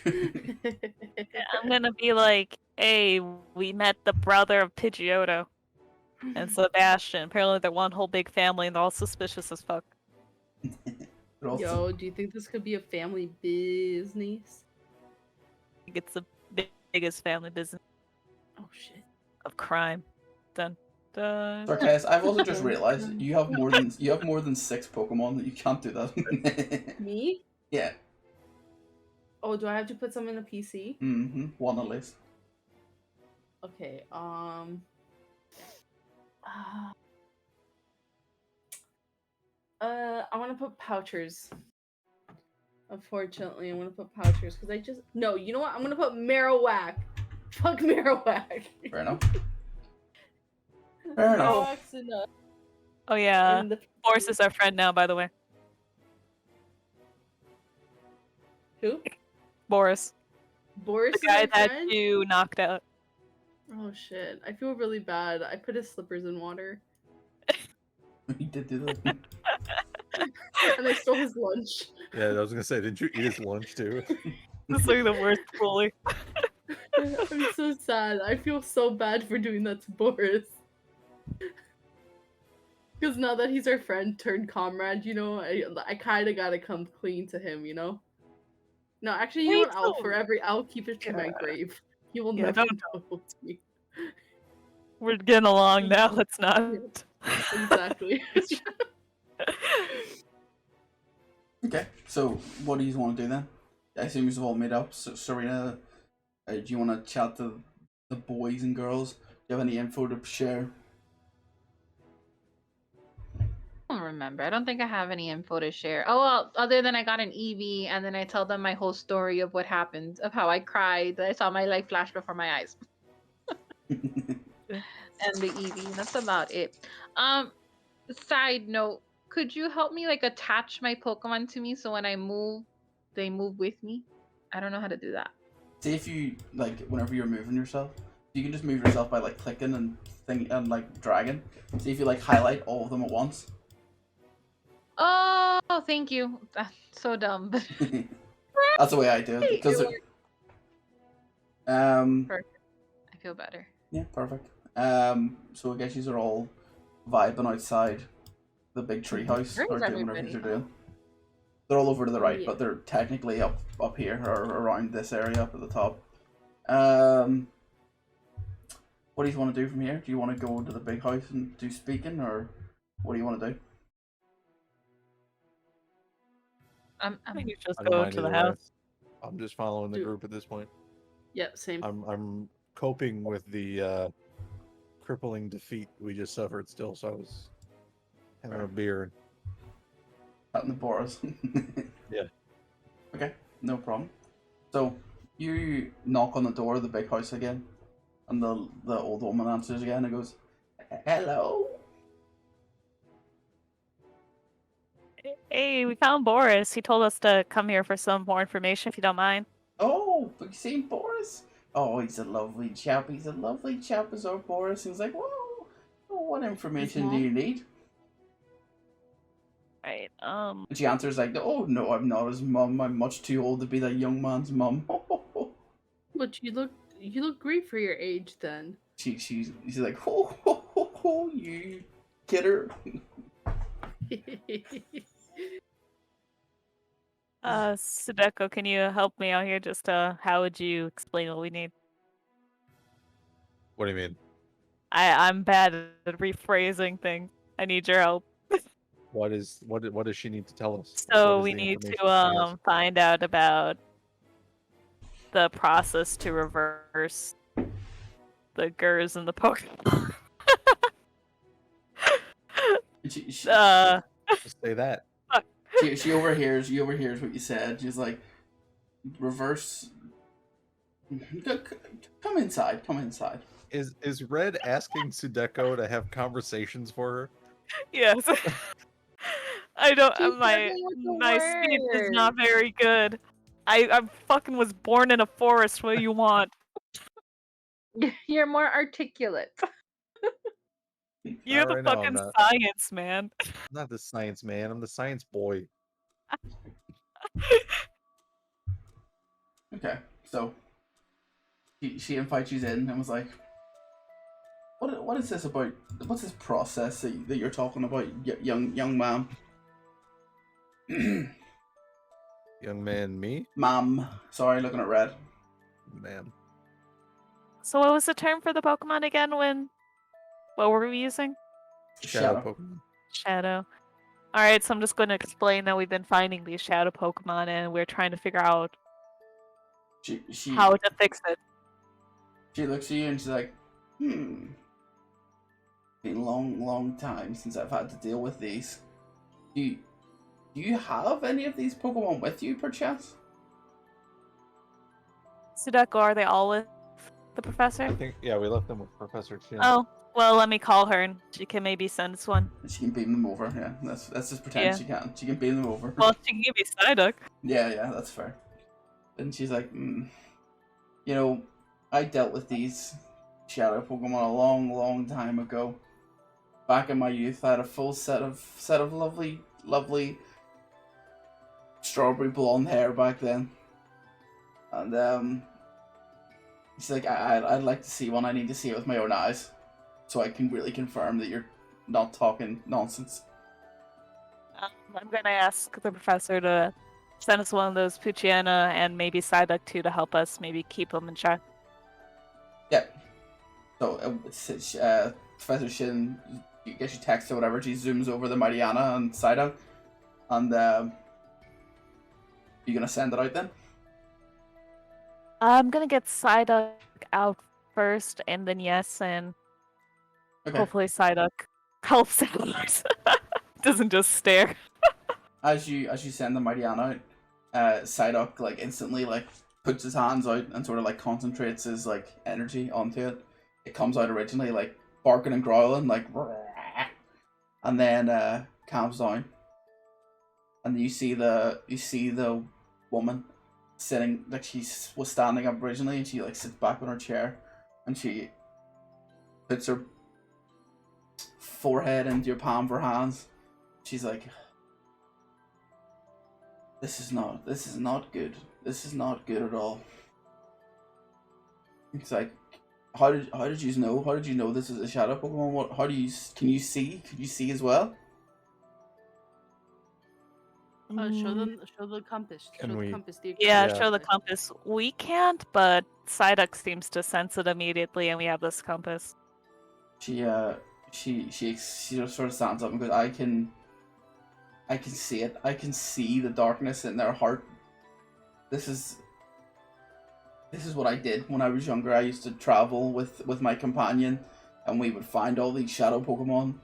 [SPEAKER 6] I'm gonna be like, hey, we met the brother of Pidgeotto and Sebastian. Apparently they're one whole big family and they're all suspicious as fuck.
[SPEAKER 1] But also,
[SPEAKER 4] Yo, do you think this could be a family business?
[SPEAKER 6] I think it's the biggest family business
[SPEAKER 4] Oh shit.
[SPEAKER 6] of crime. Dun dun.
[SPEAKER 1] Sarkis, I've also just realized that you have more than 6 Pokemon that you can't do that.
[SPEAKER 4] Me?
[SPEAKER 1] Yeah.
[SPEAKER 4] Oh, do I have to put some in a PC?
[SPEAKER 1] One at least.
[SPEAKER 4] Okay, I want to put Pouchers. Unfortunately, I want to put Pouchers because I just no. You know what? I'm gonna put Marowak. Fuck Marowak.
[SPEAKER 1] Fair enough. Fair enough.
[SPEAKER 4] Marowak's enough.
[SPEAKER 6] Oh yeah.
[SPEAKER 4] And the
[SPEAKER 6] Boris is our friend now, by the way.
[SPEAKER 4] who?
[SPEAKER 6] Boris.
[SPEAKER 4] Boris
[SPEAKER 6] The
[SPEAKER 4] is
[SPEAKER 6] guy
[SPEAKER 4] my
[SPEAKER 6] that
[SPEAKER 4] friend?
[SPEAKER 6] you knocked out.
[SPEAKER 4] Oh shit! I feel really bad. I put his slippers in water,
[SPEAKER 1] He did do that.
[SPEAKER 4] and I stole his lunch.
[SPEAKER 2] Yeah, I was gonna say, did you eat his lunch too?
[SPEAKER 6] This is like the worst bully.
[SPEAKER 4] I'm so sad. I feel so bad for doing that to Boris. Because now that he's our friend turned comrade, you know, I kind of gotta come clean to him, you know? No, actually, you know
[SPEAKER 6] Wait
[SPEAKER 4] what? I'll
[SPEAKER 6] till-
[SPEAKER 4] I'll keep it to my
[SPEAKER 6] Yeah.
[SPEAKER 4] grave. He will
[SPEAKER 6] Yeah,
[SPEAKER 4] never
[SPEAKER 6] don't-
[SPEAKER 4] know it's me.
[SPEAKER 6] We're getting along now. Let's not.
[SPEAKER 4] Exactly.
[SPEAKER 1] Okay, so what do you want to do then? I assume you've all made up. So, Serena, do you want to chat to the boys and girls? Do you have any info to share?
[SPEAKER 3] I don't remember. I don't think I have any info to share. Oh, well, other than I got an EV and then I tell them my whole story of what happened, of how I cried. I saw my life flash before my eyes. And the EV. That's about it. Side note, could you help me like attach my Pokemon to me so when I move, they move with me? I don't know how to do that.
[SPEAKER 1] See if you like whenever you're moving yourself, you can just move yourself by like clicking and like dragging. See if you like highlight all of them at once.
[SPEAKER 3] Oh, thank you. That's so dumb. But
[SPEAKER 1] That's the way I do it because
[SPEAKER 3] It I feel better.
[SPEAKER 1] yeah, perfect. So I guess you are all vibing outside the big tree house
[SPEAKER 3] Where
[SPEAKER 1] or
[SPEAKER 3] is
[SPEAKER 1] doing whatever
[SPEAKER 3] everybody?
[SPEAKER 1] you're doing. They're all over to the right,
[SPEAKER 4] Yeah.
[SPEAKER 1] but they're technically up here or around this area up at the top. What do you want to do from here? Do you want to go to the big house and do speaking, or what do you want to do?
[SPEAKER 6] I think you just
[SPEAKER 2] I don't
[SPEAKER 6] go
[SPEAKER 2] mind
[SPEAKER 6] to the
[SPEAKER 2] either way.
[SPEAKER 6] house.
[SPEAKER 2] I'm just following the
[SPEAKER 4] Dude.
[SPEAKER 2] group at this point.
[SPEAKER 4] Yep, same.
[SPEAKER 2] I'm coping with the crippling defeat we just suffered still, so I was having a beer.
[SPEAKER 1] Out in the bars.
[SPEAKER 2] Yeah.
[SPEAKER 1] Okay, no problem. So you knock on the door of the big house again, and the old woman answers again and goes, "Hello."
[SPEAKER 6] Hey, we found Boris. He told us to come here for some more information, if you don't mind.
[SPEAKER 1] Oh, have you seen Boris? Oh, he's a lovely chap. He's a lovely chap, is our Boris. He's like, whoa, what information do you need?
[SPEAKER 6] Right.
[SPEAKER 1] And she answers like, oh no, I'm not his mum. I'm much too old to be that young man's mum.
[SPEAKER 4] But you look great for your age then.
[SPEAKER 1] She's like, you kidder.
[SPEAKER 6] Sudeko, can you help me out here? Just how would you explain what we need?
[SPEAKER 2] What do you mean?
[SPEAKER 6] I'm bad at rephrasing things. I need your help.
[SPEAKER 2] What does she need to tell us?
[SPEAKER 6] So
[SPEAKER 2] What is
[SPEAKER 6] we
[SPEAKER 2] the
[SPEAKER 6] need
[SPEAKER 2] information
[SPEAKER 6] to
[SPEAKER 2] she has?
[SPEAKER 6] find out about the process to reverse the Gurs and the Pokemon.
[SPEAKER 1] She
[SPEAKER 2] Just say that.
[SPEAKER 1] she overhears what you said. She's like, reverse. Come inside. Come inside.
[SPEAKER 2] Is Red asking Sudeko to have conversations for her?
[SPEAKER 6] Yes. I don't.
[SPEAKER 3] She's
[SPEAKER 6] My
[SPEAKER 3] struggling with the
[SPEAKER 6] speech is
[SPEAKER 3] words.
[SPEAKER 6] not very good. I fucking was born in a forest. What do you want?
[SPEAKER 3] You're more articulate.
[SPEAKER 6] You're the
[SPEAKER 2] Alright, no, I'm
[SPEAKER 6] fucking
[SPEAKER 2] not.
[SPEAKER 6] science man.
[SPEAKER 2] I'm not the science man. I'm the science boy.
[SPEAKER 1] Okay, so she invites you in and was like, what is this about? What's this process that you're talking about, young ma'am?
[SPEAKER 2] Young man, me,
[SPEAKER 1] Ma'am, sorry, looking at red.
[SPEAKER 2] ma'am.
[SPEAKER 6] So what was the term for the Pokemon again? What were we using?
[SPEAKER 2] Shadow Pokemon.
[SPEAKER 6] Shadow. Alright, so I'm just going to explain that we've been finding these shadow Pokemon and we're trying to figure out
[SPEAKER 1] She
[SPEAKER 6] how to fix it.
[SPEAKER 1] She looks at you and she's like, been a long time since I've had to deal with these. Do you have any of these Pokemon with you, perchance?
[SPEAKER 6] Sudeko, are they all with the professor?
[SPEAKER 2] I think, yeah, we left them with Professor Chin.
[SPEAKER 6] Oh, well, let me call her and she can maybe send us one.
[SPEAKER 1] She can beam them over, yeah. That's just pretend
[SPEAKER 6] Yeah.
[SPEAKER 1] she can. She can beam them over.
[SPEAKER 6] Well, she can give me Psyduck.
[SPEAKER 1] Yeah, that's fair. And she's like, you know, I dealt with these shadow Pokemon a long time ago. Back in my youth, I had a full set of lovely strawberry blonde hair back then. And she's like, I'd like to see one. I need to see it with my own eyes, so I can really confirm that you're not talking nonsense.
[SPEAKER 6] I'm gonna ask the professor to send us one of those Poochyena and maybe Psyduck too to help us maybe keep them in check.
[SPEAKER 1] Yeah. So Professor Shin, you get your text or whatever. She zooms over the Mariana and Psyduck, and you gonna send it out then?
[SPEAKER 6] I'm gonna get Psyduck out first, and then yes, and
[SPEAKER 1] Okay.
[SPEAKER 6] hopefully Psyduck helps out. Doesn't just stare.
[SPEAKER 1] As you send the Mariana out, Psyduck like instantly like puts his hands out and sort of like concentrates his like energy onto it. It comes out originally like barking and growling like, and then calms down. And you see the woman sitting, like she was standing up originally, and she like sits back on her chair, and she puts her forehead into your palm of her hands. She's like, this is not good. This is not good at all. It's like, how did you know? How did you know this is a shadow Pokemon? Can you see? Could you see as well?
[SPEAKER 4] Show the compass.
[SPEAKER 2] Can
[SPEAKER 4] show
[SPEAKER 2] we-
[SPEAKER 4] the compass.
[SPEAKER 6] Yeah,
[SPEAKER 2] Yeah.
[SPEAKER 6] show the compass. We can't, but Psyduck seems to sense it immediately, and we have this compass.
[SPEAKER 1] She just sort of stands up and goes, I can see it. I can see the darkness in their heart. This is what I did when I was younger. I used to travel with my companion, and we would find all these shadow Pokemon.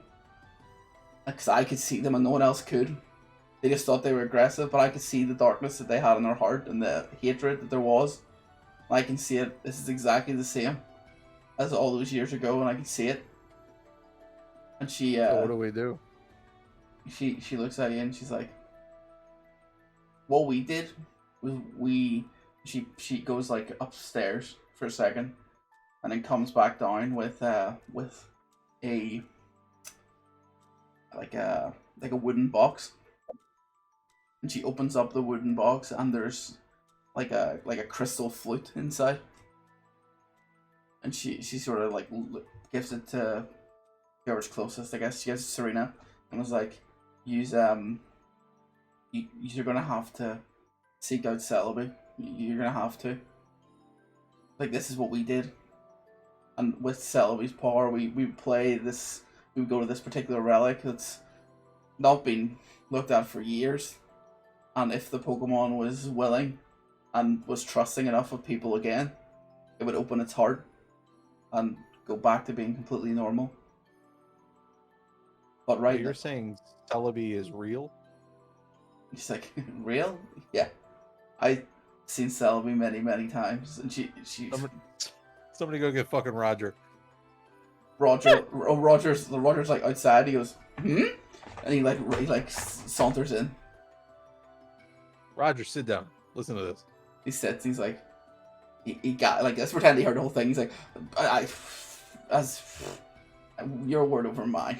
[SPEAKER 1] Because I could see them and no one else could. They just thought they were aggressive, but I could see the darkness that they had in their heart and the hatred that there was. I can see it. This is exactly the same as all those years ago, and I can see it. And she
[SPEAKER 2] So what do we do?
[SPEAKER 1] she looks at you and she's like, what we did was she goes like upstairs for a second and then comes back down with a wooden box, and she opens up the wooden box and there's like a crystal flute inside, and she sort of like gives it to whoever's closest. I guess she gives it to Serena and was like, you're gonna have to seek out Celebi. You're gonna have to. Like, this is what we did. And with Celebi's power, we play this. We would go to this particular relic that's not been looked at for years. And if the Pokemon was willing and was trusting enough of people again, it would open its heart and go back to being completely normal. But right,
[SPEAKER 2] You're saying Celebi is real?
[SPEAKER 1] she's like, real? Yeah. I've seen Celebi many times, and she
[SPEAKER 2] Somebody go get fucking Roger.
[SPEAKER 1] Roger's like outside. He goes, and he saunters in.
[SPEAKER 2] Roger, sit down. Listen to this.
[SPEAKER 1] He sits. He's like, he got like, let's pretend he heard the whole thing. He's like, your word over mine.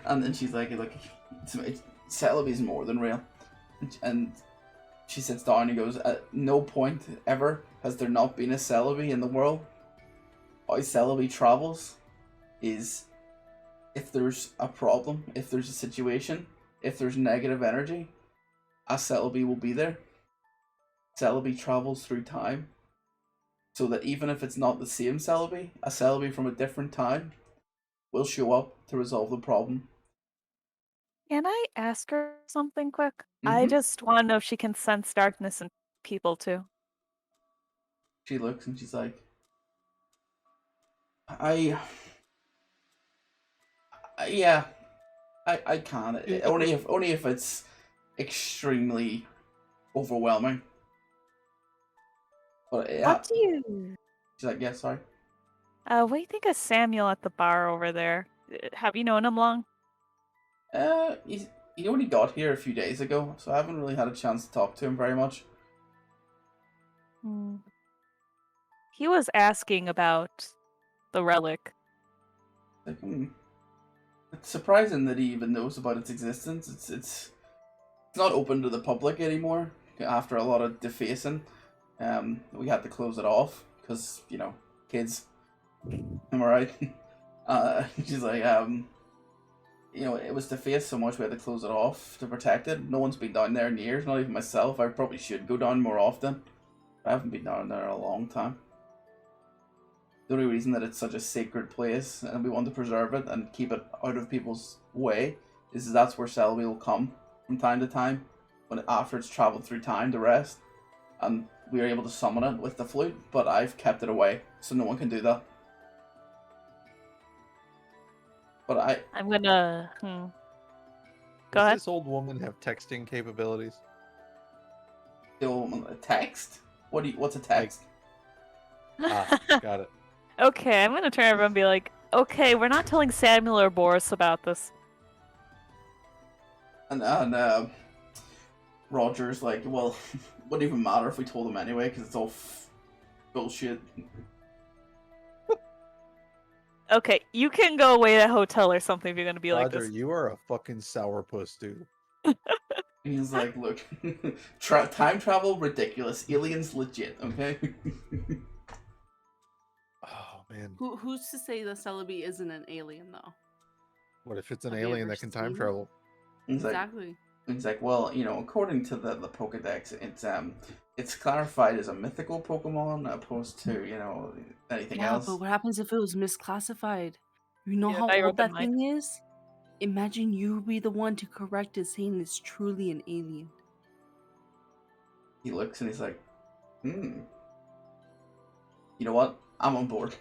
[SPEAKER 1] And then she's like, Celebi's more than real. And she sits down and goes, at no point ever has there not been a Celebi in the world. How Celebi travels is if there's a problem, if there's a situation, if there's negative energy, a Celebi will be there. Celebi travels through time. So that even if it's not the same Celebi, a Celebi from a different time will show up to resolve the problem.
[SPEAKER 6] Can I ask her something quick? I just want to know if she can sense darkness in people too.
[SPEAKER 1] She looks and she's like, yeah, I can. Only if it's extremely overwhelming. But yeah.
[SPEAKER 6] What do you?
[SPEAKER 1] She's like, yeah, sorry.
[SPEAKER 6] What do you think of Samuel at the bar over there? Have you known him long?
[SPEAKER 1] He only got here a few days ago, so I haven't really had a chance to talk to him very much.
[SPEAKER 6] He was asking about the relic.
[SPEAKER 1] Like, it's surprising that he even knows about its existence. It's not open to the public anymore after a lot of defacing. We had to close it off because, you know, kids. Am I right? She's like, you know, it was defaced so much we had to close it off to protect it. No one's been down there in years, not even myself. I probably should go down more often. I haven't been down there in a long time. The only reason that it's such a sacred place and we want to preserve it and keep it out of people's way is that's where Celebi will come from time to time after it's travelled through time to rest. And we are able to summon it with the flute, but I've kept it away so no one can do that. But
[SPEAKER 6] I'm gonna. Go
[SPEAKER 2] Does
[SPEAKER 6] ahead.
[SPEAKER 2] this old woman have texting capabilities?
[SPEAKER 1] A text? What's a text?
[SPEAKER 2] Got it.
[SPEAKER 6] Okay, I'm gonna turn over and be like, okay, we're not telling Samuel or Boris about this.
[SPEAKER 1] And Roger's like, well, wouldn't even matter if we told him anyway, because it's all bullshit.
[SPEAKER 6] Okay, you can go away to a hotel or something if you're gonna be
[SPEAKER 2] Roger,
[SPEAKER 6] like this.
[SPEAKER 2] you are a fucking sourpuss, dude.
[SPEAKER 1] He's like, look, time travel, ridiculous. Aliens, legit, okay?
[SPEAKER 2] Oh, man.
[SPEAKER 4] Who's to say the Celebi isn't an alien, though?
[SPEAKER 2] What if it's an
[SPEAKER 4] Have you
[SPEAKER 2] alien
[SPEAKER 4] ever
[SPEAKER 2] that can time
[SPEAKER 4] seen it?
[SPEAKER 2] travel?
[SPEAKER 1] He's like,
[SPEAKER 4] Exactly.
[SPEAKER 1] He's like, well, you know, according to the Pokedex, it's clarified as a mythical Pokemon opposed to, you know, anything else.
[SPEAKER 4] But what happens if it was misclassified? You know
[SPEAKER 6] Yeah,
[SPEAKER 4] how
[SPEAKER 6] now you're
[SPEAKER 4] old that
[SPEAKER 6] open-minded.
[SPEAKER 4] thing is? Imagine you be the one to correct it, saying it's truly an alien.
[SPEAKER 1] He looks and he's like, you know what? I'm on board.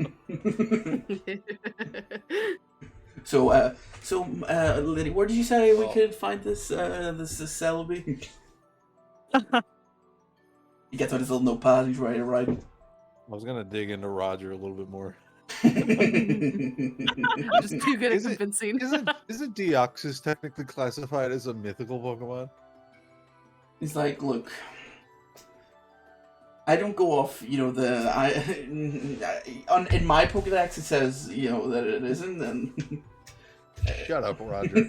[SPEAKER 1] So, Liddy, where did you say we could find this Celebi? He gets out his little notepad. He's ready to write.
[SPEAKER 2] I was gonna dig into Roger a little bit more.
[SPEAKER 4] Just too good at convincing.
[SPEAKER 2] Isn't Deoxys technically classified as a mythical Pokemon?
[SPEAKER 1] He's like, look, I don't go off, you know, in my Pokedex it says, you know, that it isn't, and...
[SPEAKER 2] Shut up, Roger.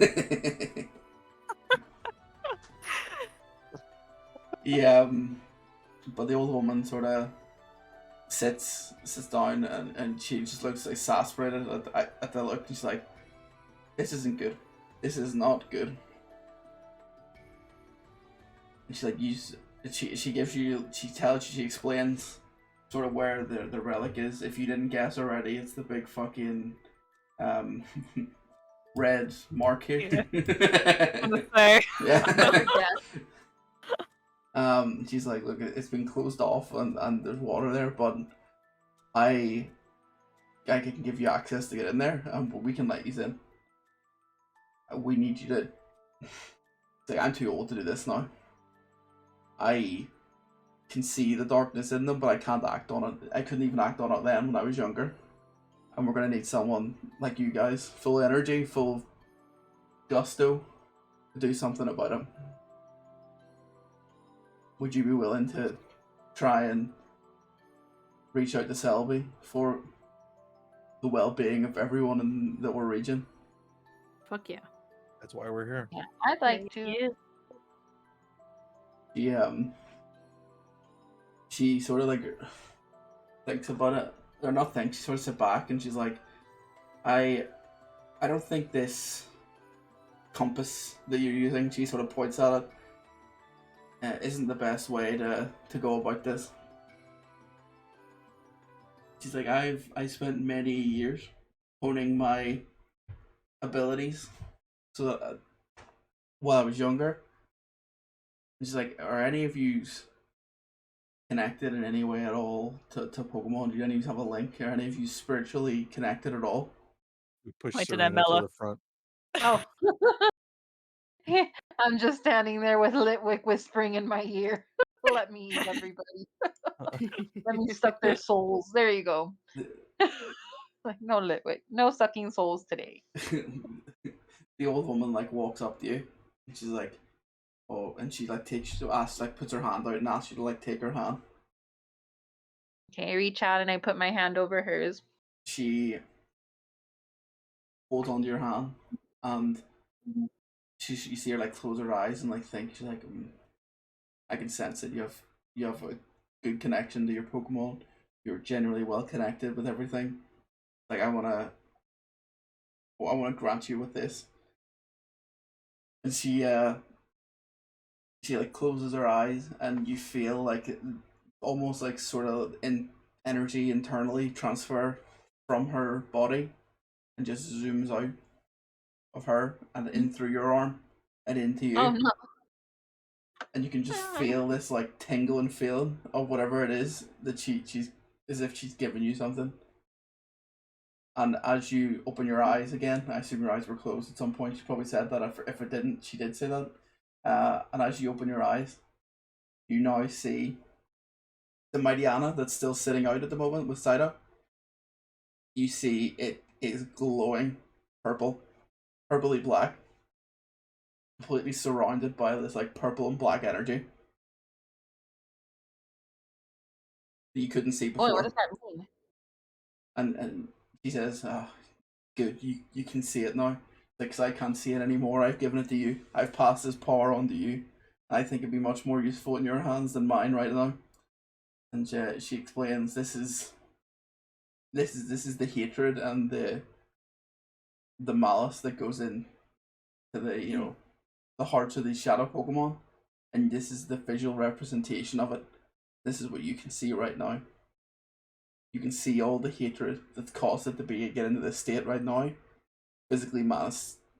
[SPEAKER 1] Yeah, but the old woman sort of sits down and she just looks exasperated at the look, and she's like, this isn't good. This is not good. And she's like, she explains sort of where the relic is. If you didn't guess already, it's the big fucking red mark here. Yeah. She's like, look, it's been closed off and there's water there, but I can give you access to get in there, but we can let you in. We need you to. It's like, I'm too old to do this now. I can see the darkness in them, but I can't act on it. I couldn't even act on it then when I was younger. And we're gonna need someone like you guys, full of energy, full of gusto, to do something about it. Would you be willing to try and reach out to Selby for the well-being of everyone in the region.
[SPEAKER 4] Fuck yeah.
[SPEAKER 2] That's why we're here.
[SPEAKER 5] Yeah, I'd like to.
[SPEAKER 1] She sort of like thinks about it, or not thinks. She sort of sits back and she's like, I don't think this compass that you're using, she sort of points at it, isn't the best way to go about this. She's like, I spent many years honing my abilities so that while I was younger. And she's like, are any of you connected in any way at all to Pokemon? Do any of you have a link? Are any of you spiritually connected at all?
[SPEAKER 2] We push
[SPEAKER 6] Pointed at
[SPEAKER 2] Serena to
[SPEAKER 6] Mela.
[SPEAKER 2] the front.
[SPEAKER 5] Oh. I'm just standing there with Litwick whispering in my ear. Let me eat everybody. Let me suck their souls. There you go. Like, no Litwick. No sucking souls today.
[SPEAKER 1] The old woman like walks up to you and she's like, oh, and she like puts her hand out and asks you to like take her hand.
[SPEAKER 5] Okay, I reach out and I put my hand over hers.
[SPEAKER 1] She holds onto your hand and you see her like close her eyes and like think. She's like, I can sense it. You have a good connection to your Pokemon. You're generally well connected with everything. Like I wanna grant you with this. And she like closes her eyes and you feel like almost like sort of in energy internally transfer from her body and just zooms out of her and in through your arm and into you.
[SPEAKER 5] Oh no.
[SPEAKER 1] And you can just feel this like tingling feeling of whatever it is that she's as if she's giving you something. And as you open your eyes again, I assume your eyes were closed at some point. She probably said that. If it didn't, she did say that. And as you open your eyes, you now see the Mightyana that's still sitting out at the moment with Psyduck. You see it is glowing purple, purpley black, completely surrounded by this like purple and black energy that you couldn't see before.
[SPEAKER 5] Boy, what does that mean?
[SPEAKER 1] And she says, good, you can see it now. Because I can't see it anymore. I've given it to you. I've passed this power on to you. I think it'd be much more useful in your hands than mine right now. And she explains this is the hatred and the malice that goes in to the hearts of these shadow Pokemon, and this is the visual representation of it. This is what you can see right now. You can see all the hatred that's caused it to get into this state right now, physically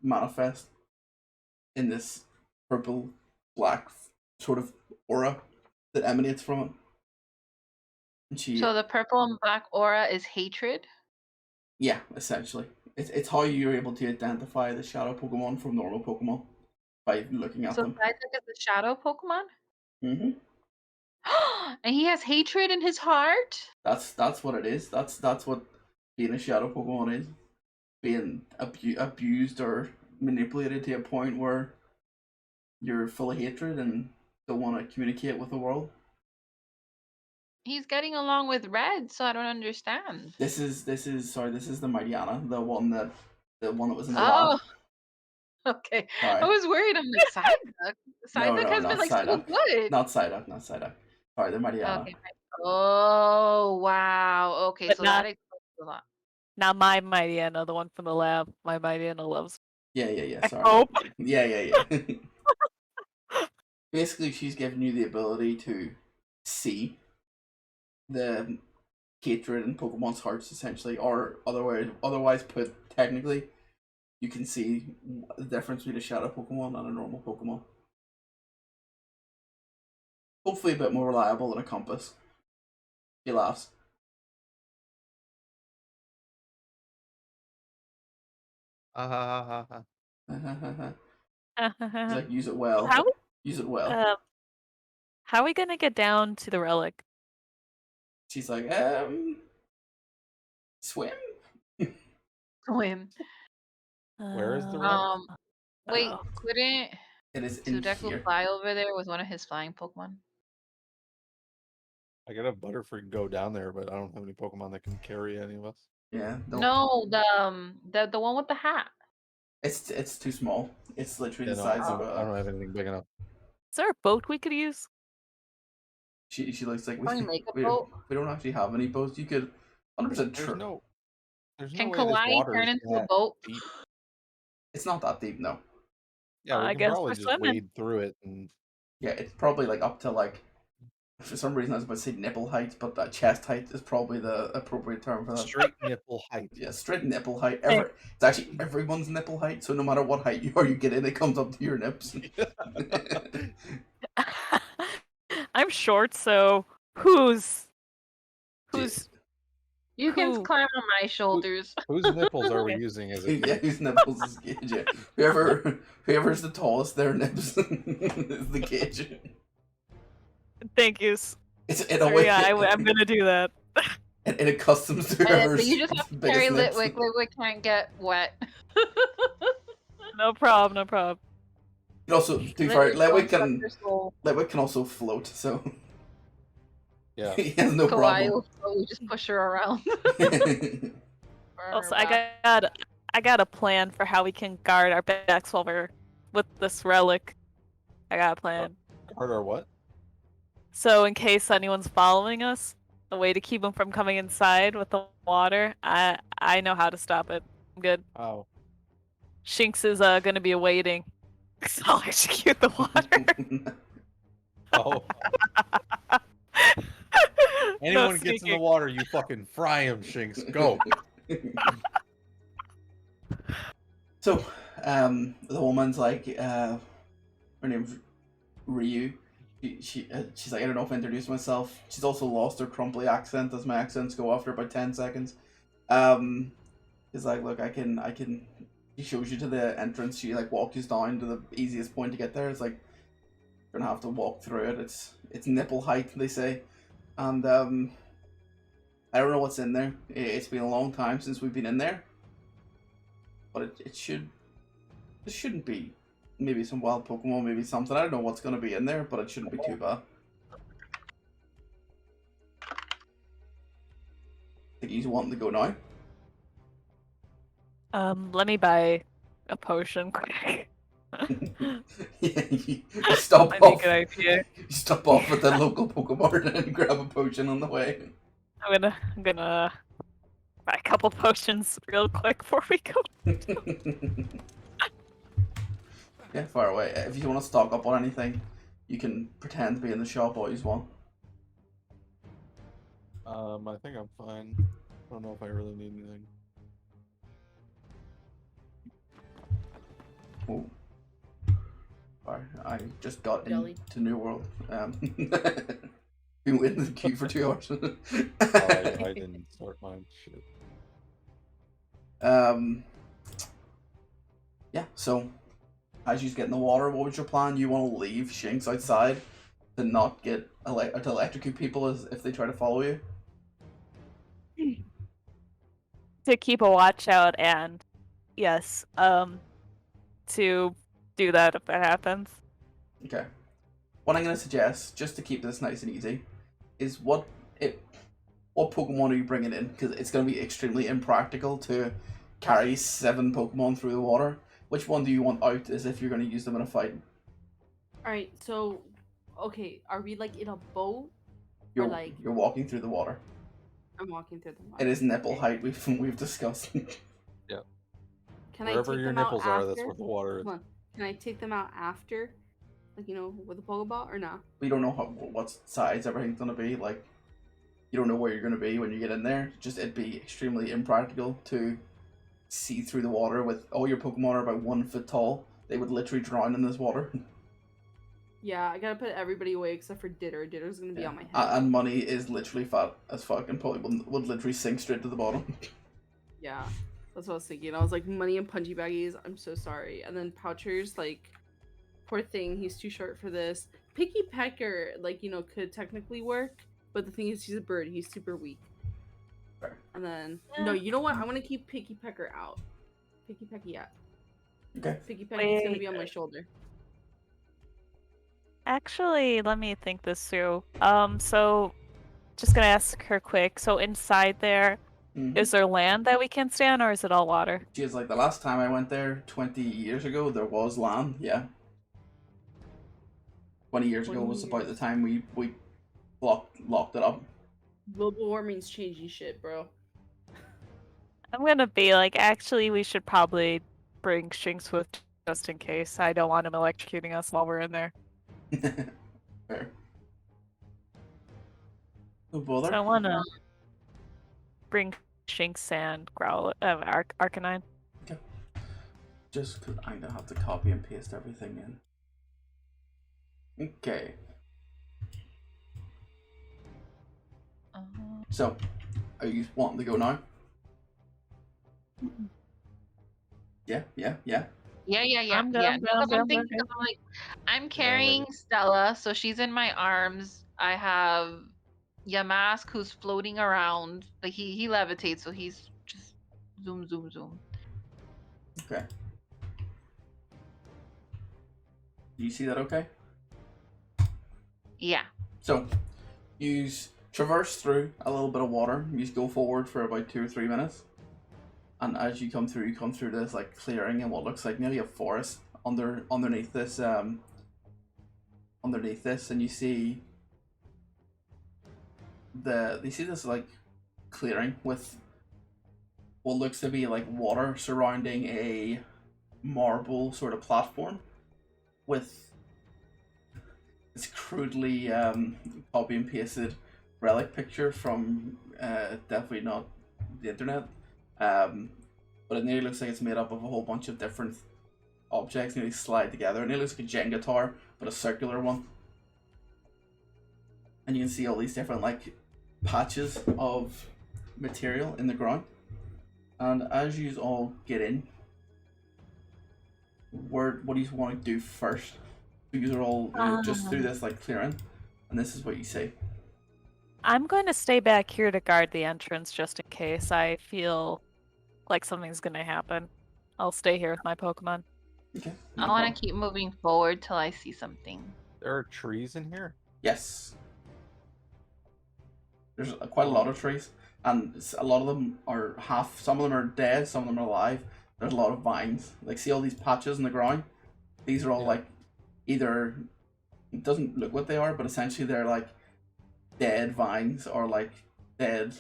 [SPEAKER 1] manifest in this purple black sort of aura that emanates from it. And
[SPEAKER 5] So the purple and black aura is hatred?
[SPEAKER 1] Yeah, essentially. It's how you're able to identify the shadow Pokemon from normal Pokemon by looking at
[SPEAKER 5] So
[SPEAKER 1] them.
[SPEAKER 5] Psyduck is the shadow Pokemon?
[SPEAKER 1] Mm-hmm.
[SPEAKER 5] And he has hatred in his heart?
[SPEAKER 1] That's what it is. That's what being a shadow Pokemon is. Being abused or manipulated to a point where you're full of hatred and don't want to communicate with the world.
[SPEAKER 5] He's getting along with Red, so I don't understand.
[SPEAKER 1] This is the Mightyana, the one that was in the
[SPEAKER 5] Oh,
[SPEAKER 1] lab.
[SPEAKER 5] okay.
[SPEAKER 1] Sorry.
[SPEAKER 5] I was worried. I'm like, Psyduck? Psyduck has been like so
[SPEAKER 1] Psyduck.
[SPEAKER 5] good.
[SPEAKER 1] Not Psyduck. Sorry, the Mightyana.
[SPEAKER 5] Okay. Oh, wow. Okay,
[SPEAKER 6] But
[SPEAKER 5] so
[SPEAKER 6] not-
[SPEAKER 5] that explains a lot.
[SPEAKER 6] Not my Mightyena, the one from the lab. My Mightyena loves.
[SPEAKER 1] Yeah.
[SPEAKER 6] I
[SPEAKER 1] Sorry.
[SPEAKER 6] hope.
[SPEAKER 1] Yeah. Basically, she's given you the ability to see the hatred in Pokemon's hearts, essentially, or otherwise put, technically, you can see the difference between a shadow Pokemon and a normal Pokemon. Hopefully, a bit more reliable than a compass. She laughs. She's like, use it well. Use it well.
[SPEAKER 6] How are we gonna get down to the relic?
[SPEAKER 1] She's like, swim.
[SPEAKER 5] Swim.
[SPEAKER 2] Where is the relic?
[SPEAKER 5] Wait,
[SPEAKER 6] Oh.
[SPEAKER 5] couldn't
[SPEAKER 1] It is in
[SPEAKER 5] Sudeku
[SPEAKER 1] here.
[SPEAKER 5] fly over there with one of his flying Pokemon?
[SPEAKER 2] I got a Butterfree go down there, but I don't have any Pokemon that can carry any of us.
[SPEAKER 1] Yeah.
[SPEAKER 3] No, the one with the hat.
[SPEAKER 1] It's too small. It's literally
[SPEAKER 2] Yeah,
[SPEAKER 1] the
[SPEAKER 2] no,
[SPEAKER 1] size of
[SPEAKER 2] I don't have anything big enough.
[SPEAKER 6] Is there a boat we could use?
[SPEAKER 1] She looks like
[SPEAKER 5] Can we make a
[SPEAKER 1] we
[SPEAKER 5] boat?
[SPEAKER 1] we don't actually have any boats. You could 100%
[SPEAKER 2] There's no
[SPEAKER 3] Can
[SPEAKER 2] way this
[SPEAKER 3] Kawaii
[SPEAKER 2] water
[SPEAKER 3] turn
[SPEAKER 2] is
[SPEAKER 3] into a
[SPEAKER 2] that
[SPEAKER 3] boat?
[SPEAKER 2] deep.
[SPEAKER 1] It's not that deep, no.
[SPEAKER 2] Yeah, we
[SPEAKER 6] I
[SPEAKER 2] can
[SPEAKER 6] guess
[SPEAKER 2] probably
[SPEAKER 6] we're
[SPEAKER 2] just
[SPEAKER 6] swimming.
[SPEAKER 2] wade through it and
[SPEAKER 1] Yeah, it's probably like up to like, for some reason I was about to say nipple height, but that chest height is probably the appropriate term for that.
[SPEAKER 2] straight nipple height.
[SPEAKER 1] Yeah, straight nipple height.
[SPEAKER 6] Hey.
[SPEAKER 1] It's actually everyone's nipple height, so no matter what height you are, you get in, it comes up to your nips.
[SPEAKER 6] I'm short, so who's
[SPEAKER 3] You can
[SPEAKER 6] Who?
[SPEAKER 3] climb on my shoulders.
[SPEAKER 2] Whose nipples are we using as a
[SPEAKER 1] Yeah,
[SPEAKER 2] gauge?
[SPEAKER 1] whose nipples is gauge? Yeah. Whoever's the tallest, their nips is the gauge.
[SPEAKER 6] Thank you.
[SPEAKER 1] It's in a
[SPEAKER 6] Sorry,
[SPEAKER 1] way.
[SPEAKER 6] yeah, I'm gonna do that.
[SPEAKER 1] It accustoms to
[SPEAKER 3] But
[SPEAKER 1] whoever's
[SPEAKER 3] you just have to
[SPEAKER 1] biggest
[SPEAKER 3] carry
[SPEAKER 1] nips.
[SPEAKER 3] Litwick. Litwick can't get wet.
[SPEAKER 6] No problem, no problem.
[SPEAKER 1] And also, to be fair,
[SPEAKER 3] Litwick, don't suck your soul.
[SPEAKER 1] Litwick can also float, so
[SPEAKER 2] Yeah.
[SPEAKER 1] he has no
[SPEAKER 3] Kawaii
[SPEAKER 1] problem.
[SPEAKER 3] will slowly just push her around.
[SPEAKER 6] Also, I got a plan for how we can guard our backs while we're with this relic. I got a plan.
[SPEAKER 2] Guard or what?
[SPEAKER 6] So in case anyone's following us, the way to keep them from coming inside with the water, I know how to stop it. I'm good.
[SPEAKER 2] Oh.
[SPEAKER 6] Shinx is gonna be awaiting. So I'll execute the water.
[SPEAKER 2] Oh. Anyone gets in the
[SPEAKER 6] sneaking.
[SPEAKER 2] water, you fucking fry him, Shinx. Go.
[SPEAKER 1] So, the woman's like, her name's Ryu. She's like, I don't know if I introduced myself. She's also lost her crumply accent, as my accents go after about 10 seconds. She's like, look, I can. She shows you to the entrance. She like walks you down to the easiest point to get there. It's like you're gonna have to walk through it. It's nipple height, they say, and I don't know what's in there. It's been a long time since we've been in there, but it shouldn't be. Maybe some wild Pokemon, maybe something. I don't know what's gonna be in there, but it shouldn't be too bad. Think he's wanting to go now.
[SPEAKER 6] Let me buy a potion quick.
[SPEAKER 1] Yeah, you stop
[SPEAKER 6] I think
[SPEAKER 1] off.
[SPEAKER 6] good idea.
[SPEAKER 1] You stop off at the local Pokemon and grab a potion on the way.
[SPEAKER 6] I'm gonna buy a couple potions real quick before we go.
[SPEAKER 1] Yeah, far away. If you want to stock up on anything, you can pretend to be in the shop all you want.
[SPEAKER 2] I think I'm fine. I don't know if I really need anything.
[SPEAKER 1] Oh. Sorry, I just got
[SPEAKER 4] Jelly.
[SPEAKER 1] into New World. Been waiting in the queue for 2 hours.
[SPEAKER 2] Oh, I didn't start mine. Shit.
[SPEAKER 1] Yeah, so as you get in the water, what was your plan? You want to leave Shinx outside to not get to electrocute people if they try to follow you?
[SPEAKER 6] To keep a watch out and yes, to do that if that happens.
[SPEAKER 1] Okay. What I'm going to suggest, just to keep this nice and easy, is what Pokemon are you bringing in? Because it's going to be extremely impractical to carry 7 Pokemon through the water. Which one do you want out as if you're going to use them in a fight?
[SPEAKER 4] Alright, so, okay, are we like in a boat?
[SPEAKER 1] You're
[SPEAKER 4] like-
[SPEAKER 1] you're walking through the water.
[SPEAKER 4] I'm walking through the water.
[SPEAKER 1] It is nipple
[SPEAKER 4] Okay.
[SPEAKER 1] height. We've discussed.
[SPEAKER 4] Can I
[SPEAKER 2] Wherever
[SPEAKER 4] take
[SPEAKER 2] your
[SPEAKER 4] them out
[SPEAKER 2] nipples
[SPEAKER 4] after?
[SPEAKER 2] are, that's where the water is.
[SPEAKER 4] Come on. Can I take them out after? Like, you know, with a Pokeball or not?
[SPEAKER 1] We don't know what size everything's going to be. Like, you don't know where you're going to be when you get in there. Just it'd be extremely impractical to see through the water with all your Pokemon are about 1 foot tall. They would literally drown in this water.
[SPEAKER 4] Yeah, I gotta put everybody away except for Ditter. Ditter's gonna be on my head.
[SPEAKER 1] And Money is literally fat as fuck and probably would literally sink straight to the bottom.
[SPEAKER 4] Yeah, that's what I was thinking. I was like, Money and Punchy Baggies, I'm so sorry. And then Poucher's like, poor thing, he's too short for this. Picky Pecker, like, you know, could technically work, but the thing is, he's a bird. He's super weak.
[SPEAKER 1] Fair.
[SPEAKER 4] And then, no, you know what? I'm gonna keep Picky Pecker out. Picky Pecky out.
[SPEAKER 1] Okay.
[SPEAKER 4] Picky Pecky's gonna
[SPEAKER 6] Wait.
[SPEAKER 4] be on my shoulder.
[SPEAKER 6] Actually, let me think this through. So just gonna ask her quick. So inside there,
[SPEAKER 1] Mhm.
[SPEAKER 6] Is there land that we can stay on, or is it all water?
[SPEAKER 1] Geez, like the last time I went there 20 years ago, there was land, yeah. 20 years ago
[SPEAKER 4] 20
[SPEAKER 1] was about the
[SPEAKER 4] years.
[SPEAKER 1] time we locked it up.
[SPEAKER 4] Global warming's changing shit, bro.
[SPEAKER 6] I'm gonna be like, actually, we should probably bring Shinx with just in case. I don't want him electrocuting us while we're in there.
[SPEAKER 1] Fair. No
[SPEAKER 6] So
[SPEAKER 1] bother.
[SPEAKER 6] I wanna bring Shinx and Growl, Arcanine.
[SPEAKER 1] Just 'cause I'm gonna have to copy and paste everything in. Okay. So, are you wanting to go now? Yeah.
[SPEAKER 3] Yeah.
[SPEAKER 6] I'm good,
[SPEAKER 3] Yeah.
[SPEAKER 6] I'm good,
[SPEAKER 3] No,
[SPEAKER 6] I'm
[SPEAKER 3] 'cause
[SPEAKER 6] good,
[SPEAKER 3] I'm
[SPEAKER 6] I'm
[SPEAKER 3] thinking,
[SPEAKER 6] good.
[SPEAKER 3] 'cause I'm like, I'm
[SPEAKER 2] Yeah,
[SPEAKER 3] carrying Stella, so she's in my arms. I have Yamask who's floating around. Like he levitates, so he's just zoom, zoom, zoom.
[SPEAKER 1] Okay. Do you see that okay?
[SPEAKER 3] Yeah.
[SPEAKER 1] So, you traverse through a little bit of water. You go forward for about 2 or 3 minutes. And as you come through this like clearing and what looks like nearly a forest underneath this, and you see this like clearing with what looks to be like water surrounding a marble sort of platform with this crudely copy and pasted relic picture from definitely not the internet, but it nearly looks like it's made up of a whole bunch of different objects nearly slide together. It nearly looks like a Jenga tower, but a circular one. And you can see all these different like patches of material in the ground. And as you all get in, what do you want to do first? You are all just through this like clearing, and this is what you say.
[SPEAKER 6] I'm going to stay back here to guard the entrance just in case I feel like something's gonna happen. I'll stay here with my Pokemon.
[SPEAKER 1] Okay.
[SPEAKER 3] I want to keep moving forward till I see something.
[SPEAKER 2] There are trees in here?
[SPEAKER 1] Yes. There's quite a lot of trees, and a lot of them are some of them are dead, some of them are alive. There's a lot of vines. Like, see all these patches in the ground? These are all like either, it doesn't look what they are, but essentially they're like dead vines or like dead,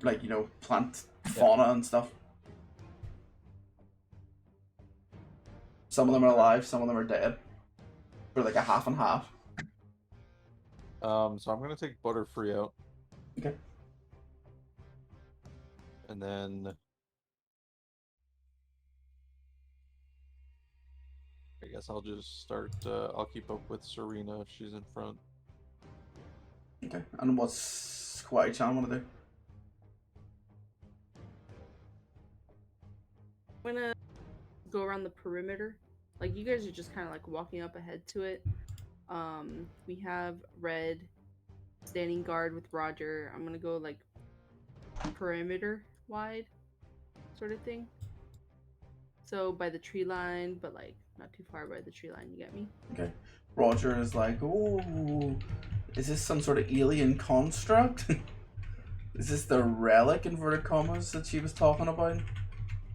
[SPEAKER 1] like, plant fauna and stuff. Some of them are alive, some of them are dead. For like a half and half.
[SPEAKER 2] So I'm gonna take Butterfree out.
[SPEAKER 1] Okay.
[SPEAKER 2] And then I guess I'll just start. I'll keep up with Serena if she's in front.
[SPEAKER 1] Okay. And what's Kawaii-chan want to do?
[SPEAKER 4] I'm gonna go around the perimeter. Like, you guys are just kind of like walking up ahead to it. We have Red standing guard with Roger. I'm gonna go like perimeter wide sort of thing. So by the tree line, but like not too far by the tree line, you get me?
[SPEAKER 1] Okay. Roger is like, "Ooh, is this some sort of alien construct? Is this the relic inverted commas that she was talking about?"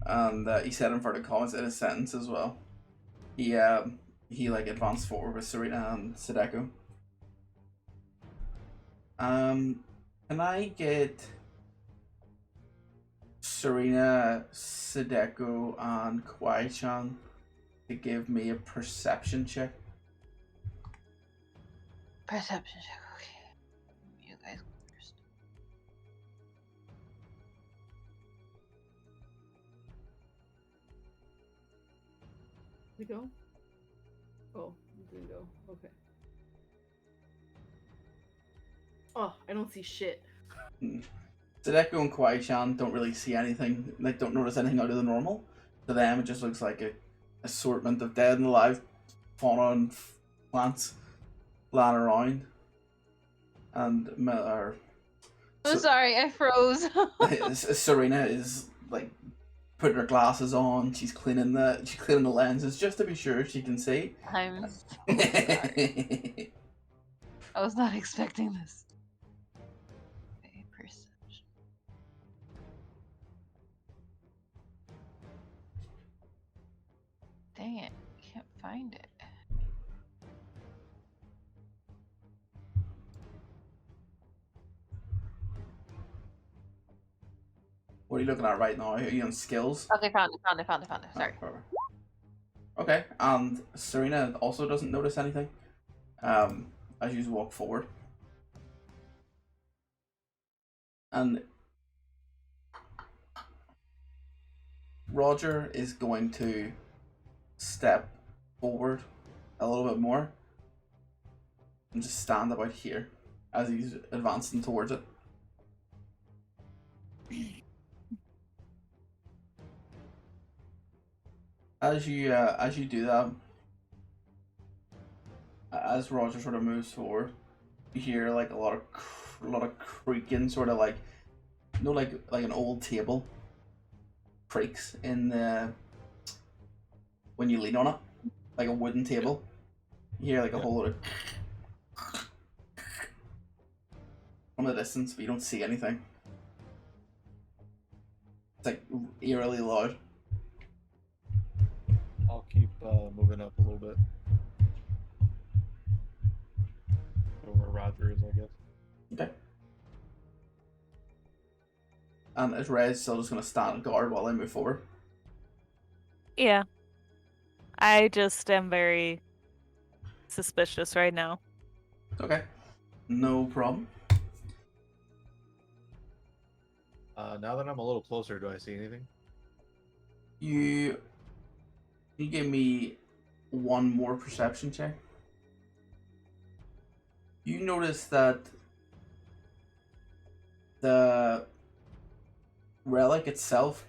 [SPEAKER 1] And he said inverted commas in a sentence as well. He like advanced forward with Serena and Sadeko. Can I get Serena, Sadeko, and Kawaii-chan to give me a perception check?
[SPEAKER 5] Perception check. Okay. You guys go first.
[SPEAKER 4] Did it go? Oh, it didn't go. Okay. Oh, I don't see shit.
[SPEAKER 1] Sadeko and Kawaii-chan don't really see anything, like don't notice anything out of the normal. To them, it just looks like a assortment of dead and alive fauna and plants lying around. And
[SPEAKER 5] I'm sorry, I froze.
[SPEAKER 1] Serena is like putting her glasses on. She's cleaning the lenses just to be sure she can see.
[SPEAKER 5] I'm so sorry. I was not expecting this. Okay, perception. Dang it. Can't find it.
[SPEAKER 1] What are you looking at right now? Are you on skills?
[SPEAKER 5] Okay, found it. Sorry.
[SPEAKER 1] Oh, perfect. Okay, and Serena also doesn't notice anything as you walk forward. And Roger is going to step forward a little bit more and just stand about here as he's advancing towards it. As you do that, as Roger sort of moves forward, you hear like a lot of creaking, sort of like, you know, like an old table creaks in the when you lean on it, like a wooden table. You hear like a whole lot of from the distance, but you don't see anything. It's like eerily loud.
[SPEAKER 2] I'll keep moving up a little bit. Go where Roger is, I guess.
[SPEAKER 1] Okay. And is Rez still just gonna stand guard while I move forward?
[SPEAKER 6] Yeah. I just am very suspicious right now.
[SPEAKER 1] Okay. No problem.
[SPEAKER 2] Now that I'm a little closer, do I see anything?
[SPEAKER 1] You give me one more perception check. You notice that the relic itself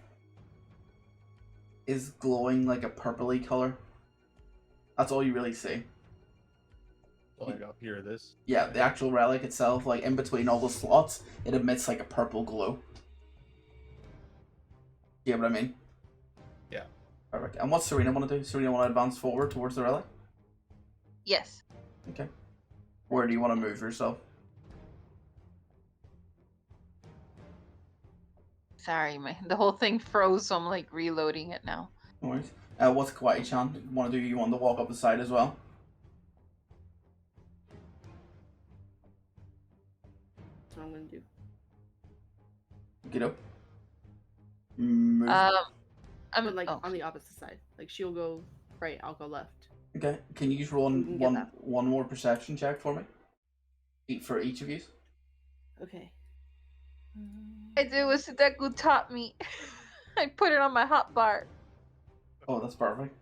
[SPEAKER 1] is glowing like a purpley color. That's all you really see.
[SPEAKER 2] Like up here, this.
[SPEAKER 1] Yeah, the actual relic itself, like in between all the slots, it emits like a purple glow. You get what I mean?
[SPEAKER 2] Yeah.
[SPEAKER 1] Perfect. And what's Serena want to do? Serena want to advance forward towards the relic?
[SPEAKER 5] Yes.
[SPEAKER 1] Okay. Where do you want to move yourself?
[SPEAKER 5] Sorry, the whole thing froze, so I'm like reloading it now.
[SPEAKER 1] No worries. What's Kawaii-chan want to do? You want to walk up the side as well?
[SPEAKER 4] That's what I'm gonna do.
[SPEAKER 1] Get up. Move.
[SPEAKER 5] I'm
[SPEAKER 4] But like
[SPEAKER 5] oh.
[SPEAKER 4] on the opposite side. Like she'll go right, I'll go left.
[SPEAKER 1] Okay. Can you just roll
[SPEAKER 4] We can get
[SPEAKER 1] one more perception check for me? For each of you?
[SPEAKER 4] Okay.
[SPEAKER 5] I did what Sudeku taught me. I put it on my hotbar.
[SPEAKER 1] Oh, that's perfect.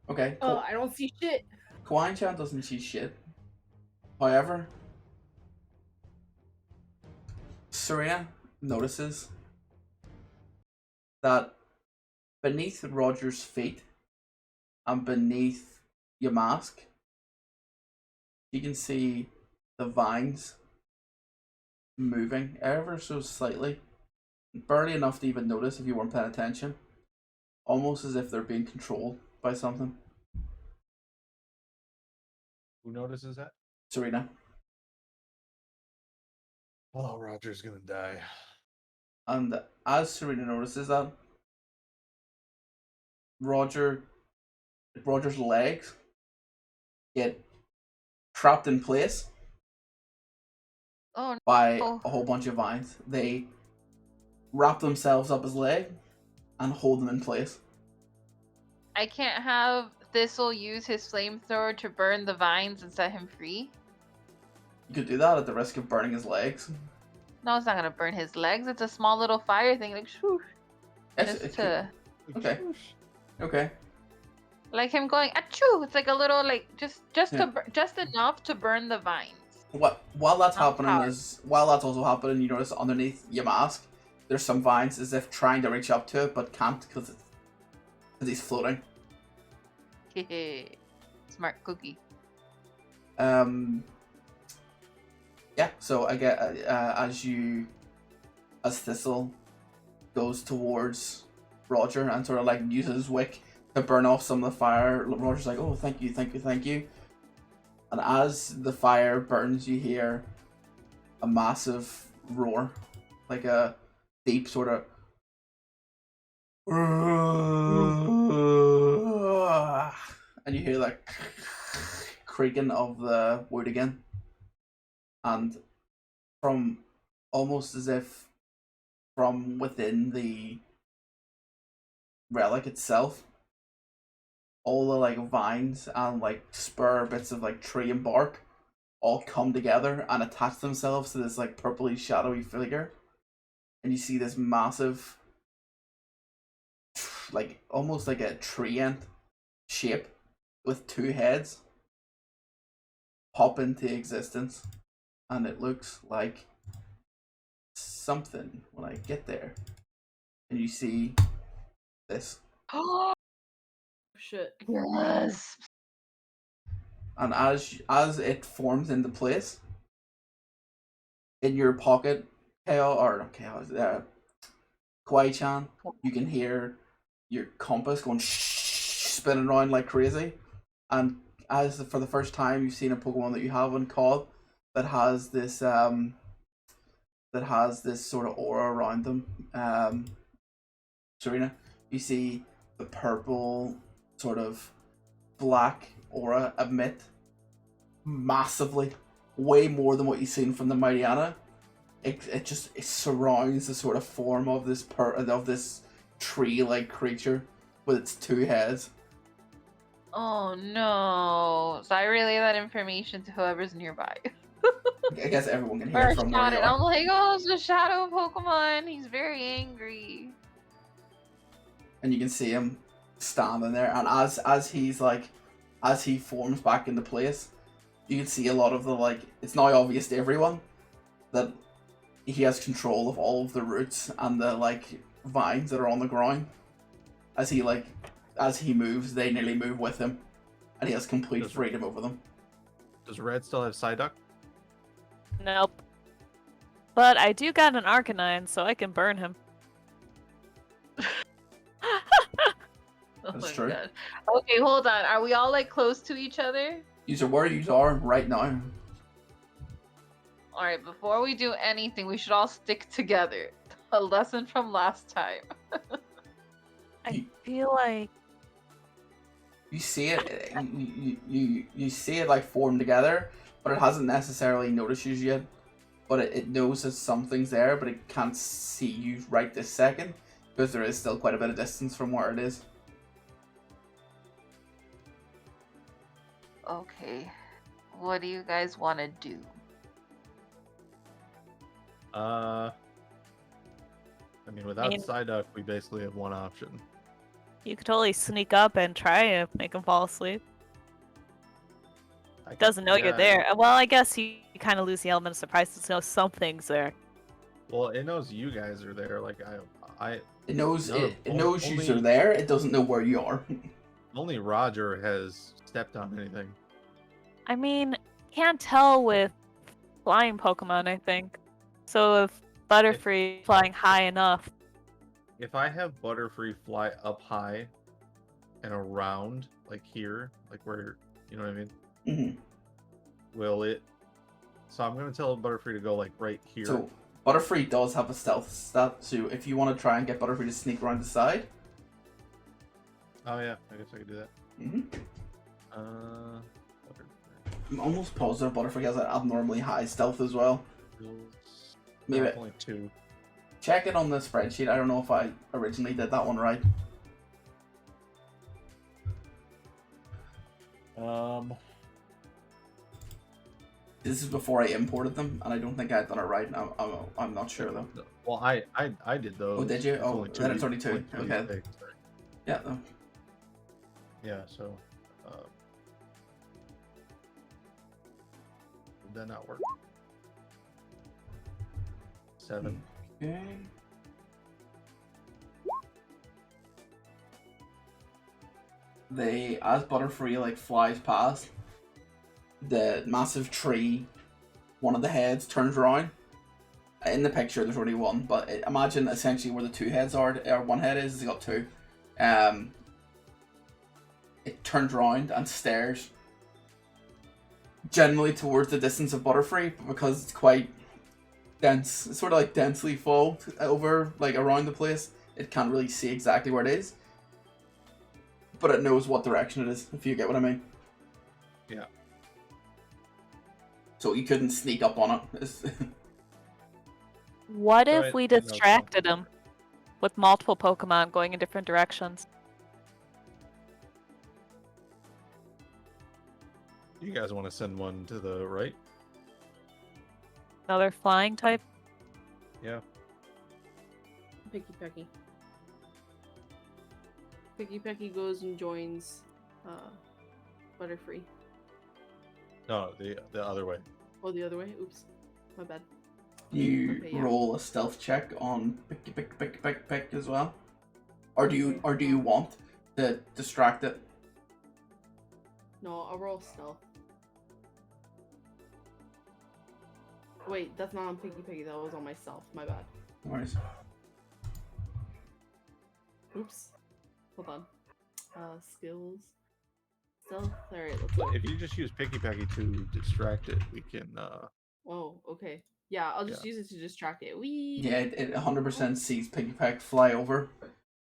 [SPEAKER 1] Okay.
[SPEAKER 4] Oh, I don't see shit.
[SPEAKER 1] Kawaii-chan doesn't see shit. However, Serena notices that beneath Roger's feet and beneath your mask, you can see the vines moving ever so slightly, barely enough to even notice if you weren't paying attention, almost as if they're being controlled by something.
[SPEAKER 2] Who notices that?
[SPEAKER 1] Serena.
[SPEAKER 2] Oh, Roger's gonna die.
[SPEAKER 1] And as Serena notices that, Roger's legs get trapped in place
[SPEAKER 5] Oh
[SPEAKER 1] by
[SPEAKER 5] no.
[SPEAKER 1] a whole bunch of vines. They wrap themselves up his leg and hold them in place.
[SPEAKER 5] I can't have Thistle use his flamethrower to burn the vines and set him free?
[SPEAKER 1] You could do that at the risk of burning his legs.
[SPEAKER 5] No, it's not gonna burn his legs. It's a small little fire thing, like shoo.
[SPEAKER 1] Yes,
[SPEAKER 5] Just to
[SPEAKER 1] Okay. Okay.
[SPEAKER 5] like him going achoo. It's like a little like just
[SPEAKER 1] Yeah.
[SPEAKER 5] just enough to burn the vines.
[SPEAKER 1] While that's
[SPEAKER 5] Not
[SPEAKER 1] happening
[SPEAKER 5] power.
[SPEAKER 1] while that's also happening, you notice underneath your mask, there's some vines as if trying to reach up to it but can't because he's floating.
[SPEAKER 5] Smart cookie.
[SPEAKER 1] Yeah. So I get as Thistle goes towards Roger and sort of like uses his wick to burn off some of the fire, Roger's like, "Oh, thank you, thank you, thank you." And as the fire burns, you hear a massive roar, like a deep sort of and you hear that creaking of the wood again, and from almost as if from within the relic itself, all the like vines and like spur bits of like tree and bark all come together and attach themselves to this like purpley shadowy figure, and you see this massive, like almost like a tree ant shape with two heads pop into existence, and it looks like something when I get there, and you see this,
[SPEAKER 5] Oh
[SPEAKER 4] Shit.
[SPEAKER 5] yes.
[SPEAKER 1] and as it forms into place in your pocket, Chaos, or not Chaos, Kwai-chan, you can hear your compass going spinning around like crazy, and as for the first time you've seen a Pokemon that you haven't caught that has this sort of aura around them, Serena, you see the purple sort of black aura emit massively, way more than what you've seen from the Mightyana. It surrounds the sort of form of this tree-like creature with its two heads.
[SPEAKER 5] Oh no. So I relay that information to whoever's nearby.
[SPEAKER 1] I guess everyone can hear
[SPEAKER 5] Or
[SPEAKER 1] it from where
[SPEAKER 5] shout
[SPEAKER 1] you
[SPEAKER 5] it.
[SPEAKER 1] are.
[SPEAKER 5] I'm like, oh, it's a shadow Pokemon. He's very angry.
[SPEAKER 1] And you can see him standing there, and as he forms back into place, you can see a lot of the like, it's now obvious to everyone that he has control of all of the roots and the like vines that are on the ground. As he moves, they nearly move with him, and he has complete freedom over them.
[SPEAKER 2] Does Red still have Psyduck?
[SPEAKER 6] Nope. But I do got an Arcanine, so I can burn him.
[SPEAKER 5] Oh
[SPEAKER 1] That's
[SPEAKER 5] my
[SPEAKER 1] true.
[SPEAKER 5] God. Okay, hold on. Are we all like close to each other?
[SPEAKER 1] These are where you are right now.
[SPEAKER 5] All right, before we do anything, we should all stick together. A lesson from last time.
[SPEAKER 6] I feel like
[SPEAKER 1] You see it, you see it like form together, but it hasn't necessarily noticed you yet. But it knows that something's there, but it can't see you right this second because there is still quite a bit of distance from where it is.
[SPEAKER 5] Okay. What do you guys want to do?
[SPEAKER 2] I mean, without Psyduck, we basically have one option.
[SPEAKER 6] you could totally sneak up and try to make him fall asleep. It doesn't know you're there. Well, I guess you kind of lose the element of surprise to know something's there.
[SPEAKER 2] Well, it knows you guys are there. Like
[SPEAKER 1] It knows
[SPEAKER 2] No,
[SPEAKER 1] it knows
[SPEAKER 2] only-
[SPEAKER 1] you are there. It doesn't know where you are.
[SPEAKER 2] only Roger has stepped on anything.
[SPEAKER 6] I mean, can't tell with flying Pokemon, I think. So if Butterfree flying high enough,
[SPEAKER 2] If I have Butterfree fly up high and around, like here, like where, you know what I mean?
[SPEAKER 1] Mm-hmm.
[SPEAKER 2] Will it? So I'm gonna tell Butterfree to go like right here.
[SPEAKER 1] So Butterfree does have a stealth stat, so if you want to try and get Butterfree to sneak around the side.
[SPEAKER 2] Oh yeah, I guess I could do that.
[SPEAKER 1] Mm-hmm.
[SPEAKER 2] Butterfree
[SPEAKER 1] I'm almost positive Butterfree has an abnormally high stealth as well.
[SPEAKER 2] feels-
[SPEAKER 1] Maybe.
[SPEAKER 2] no, only 2.
[SPEAKER 1] Check it on the spreadsheet. I don't know if I originally did that one right. This is before I imported them, and I don't think I had done it right. I'm not sure though.
[SPEAKER 2] Well, I did those.
[SPEAKER 1] Oh, did you?
[SPEAKER 2] It's
[SPEAKER 1] Oh,
[SPEAKER 2] only
[SPEAKER 1] then it's only 2.
[SPEAKER 2] only 2
[SPEAKER 1] Okay.
[SPEAKER 2] mistakes, sorry.
[SPEAKER 1] Yeah. No.
[SPEAKER 2] Yeah, so did that not work? 7.
[SPEAKER 1] Okay. As Butterfree like flies past the massive tree, one of the heads turns around. In the picture, there's only one, but imagine essentially where the 2 heads are, or one head is. It's got 2. It turns around and stares generally towards the distance of Butterfree, but because it's quite dense, it's sort of like densely fogged over, like around the place, it can't really see exactly where it is. but it knows what direction it is, if you get what I mean.
[SPEAKER 2] Yeah.
[SPEAKER 1] So you couldn't sneak up on it.
[SPEAKER 6] What
[SPEAKER 2] So
[SPEAKER 6] if we
[SPEAKER 2] you know,
[SPEAKER 6] distracted him with multiple Pokemon going in different directions?
[SPEAKER 2] You guys want to send one to the right?
[SPEAKER 6] Another flying type?
[SPEAKER 2] Yeah.
[SPEAKER 4] Picky Pecky. Picky Pecky goes and joins Butterfree.
[SPEAKER 2] No, the other way.
[SPEAKER 4] Oh, the other way? Oops. My bad.
[SPEAKER 1] You
[SPEAKER 4] Okay, yeah.
[SPEAKER 1] roll a stealth check on pick as well, or do you want to distract it?
[SPEAKER 4] No, I'll roll stealth. Wait, that's not on Picky Piggy, that was on myself. My bad.
[SPEAKER 1] No worries.
[SPEAKER 4] Oops. Hold on. Skills. Stealth. Alright, let's go.
[SPEAKER 2] If you just use Picky Pecky to distract it, we can.
[SPEAKER 4] Oh, okay. Yeah, I'll just use it to distract it. Wee.
[SPEAKER 1] Yeah, it 100% sees Piggypeck fly over.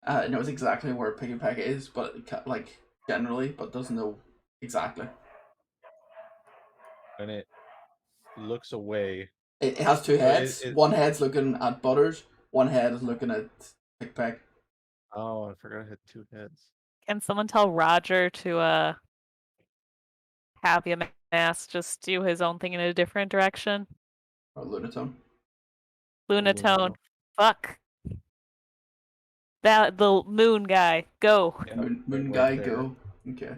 [SPEAKER 1] It knows exactly where Piggypeck is, but like generally, but doesn't know exactly.
[SPEAKER 2] And it looks away.
[SPEAKER 1] It has two heads. One head's looking at Butters. One head is looking at Piggypeck.
[SPEAKER 2] Oh, I forgot I had two heads.
[SPEAKER 6] Can someone tell Roger to have Yamask just do his own thing in a different direction?
[SPEAKER 1] Or Lunatone.
[SPEAKER 6] Lunatone. Fuck. That the moon guy. Go.
[SPEAKER 2] Yeah,
[SPEAKER 1] Moon
[SPEAKER 2] right
[SPEAKER 1] guy,
[SPEAKER 2] there.
[SPEAKER 1] go. Okay.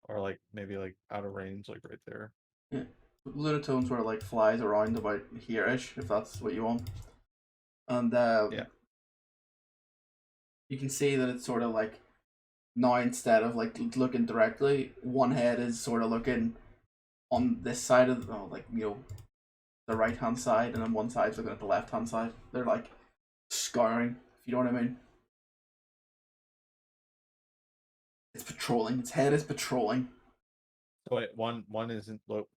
[SPEAKER 2] Or like maybe like out of range, like right there.
[SPEAKER 1] Yeah. Lunatone sort of like flies around about here-ish, if that's what you want. And
[SPEAKER 2] Yeah.
[SPEAKER 1] You can see that it's sort of like now instead of like looking directly, one head is sort of looking on this side of the right hand side, and then one side's looking at the left hand side. They're like scouring, if you know what I mean. It's patrolling. Its head is patrolling.
[SPEAKER 2] So one isn't look.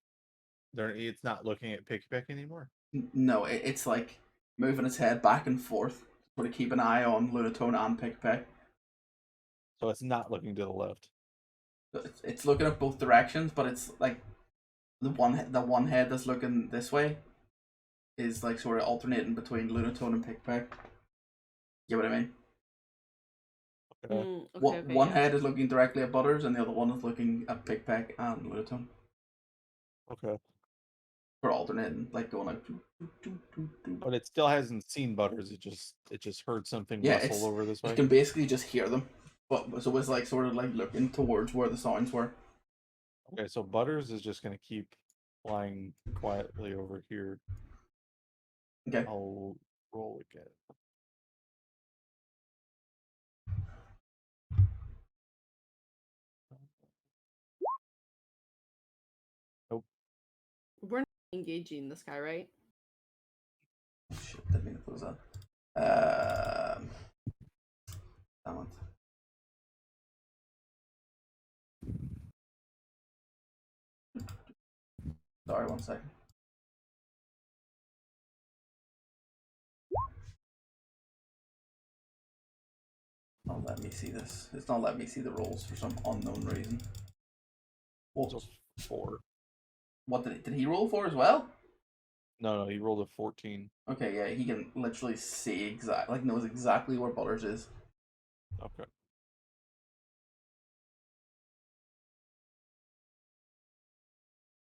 [SPEAKER 2] It's not looking at Picky Peck anymore.
[SPEAKER 1] No, it's like moving its head back and forth, sort of keep an eye on Lunatone and Piggypeck.
[SPEAKER 2] So it's not looking to the left.
[SPEAKER 1] It's looking at both directions, but it's like the one head that's looking this way is like sort of alternating between Lunatone and Piggypeck. You get what I mean?
[SPEAKER 2] Okay.
[SPEAKER 1] One head is looking directly at Butters, and the other one is looking at Piggypeck and Lunatone.
[SPEAKER 2] Okay.
[SPEAKER 1] For alternating, like going like.
[SPEAKER 2] But it still hasn't seen Butters. It just heard something rustle over this way.
[SPEAKER 1] You can basically just hear them, but so it's like sort of like looking towards where the sounds were.
[SPEAKER 2] Okay, so Butters is just gonna keep flying quietly over here.
[SPEAKER 1] Okay.
[SPEAKER 2] I'll roll again. Nope.
[SPEAKER 4] We're not engaging this guy, right?
[SPEAKER 1] Shit, didn't mean to close that. Damn it. Sorry, 1 second. Not letting me see this. It's not letting me see the rolls for some unknown reason. What?
[SPEAKER 2] So 4.
[SPEAKER 1] What did he roll for as well?
[SPEAKER 2] No, he rolled a 14.
[SPEAKER 1] Okay, yeah, he can literally see knows exactly where Butters is.
[SPEAKER 2] Okay.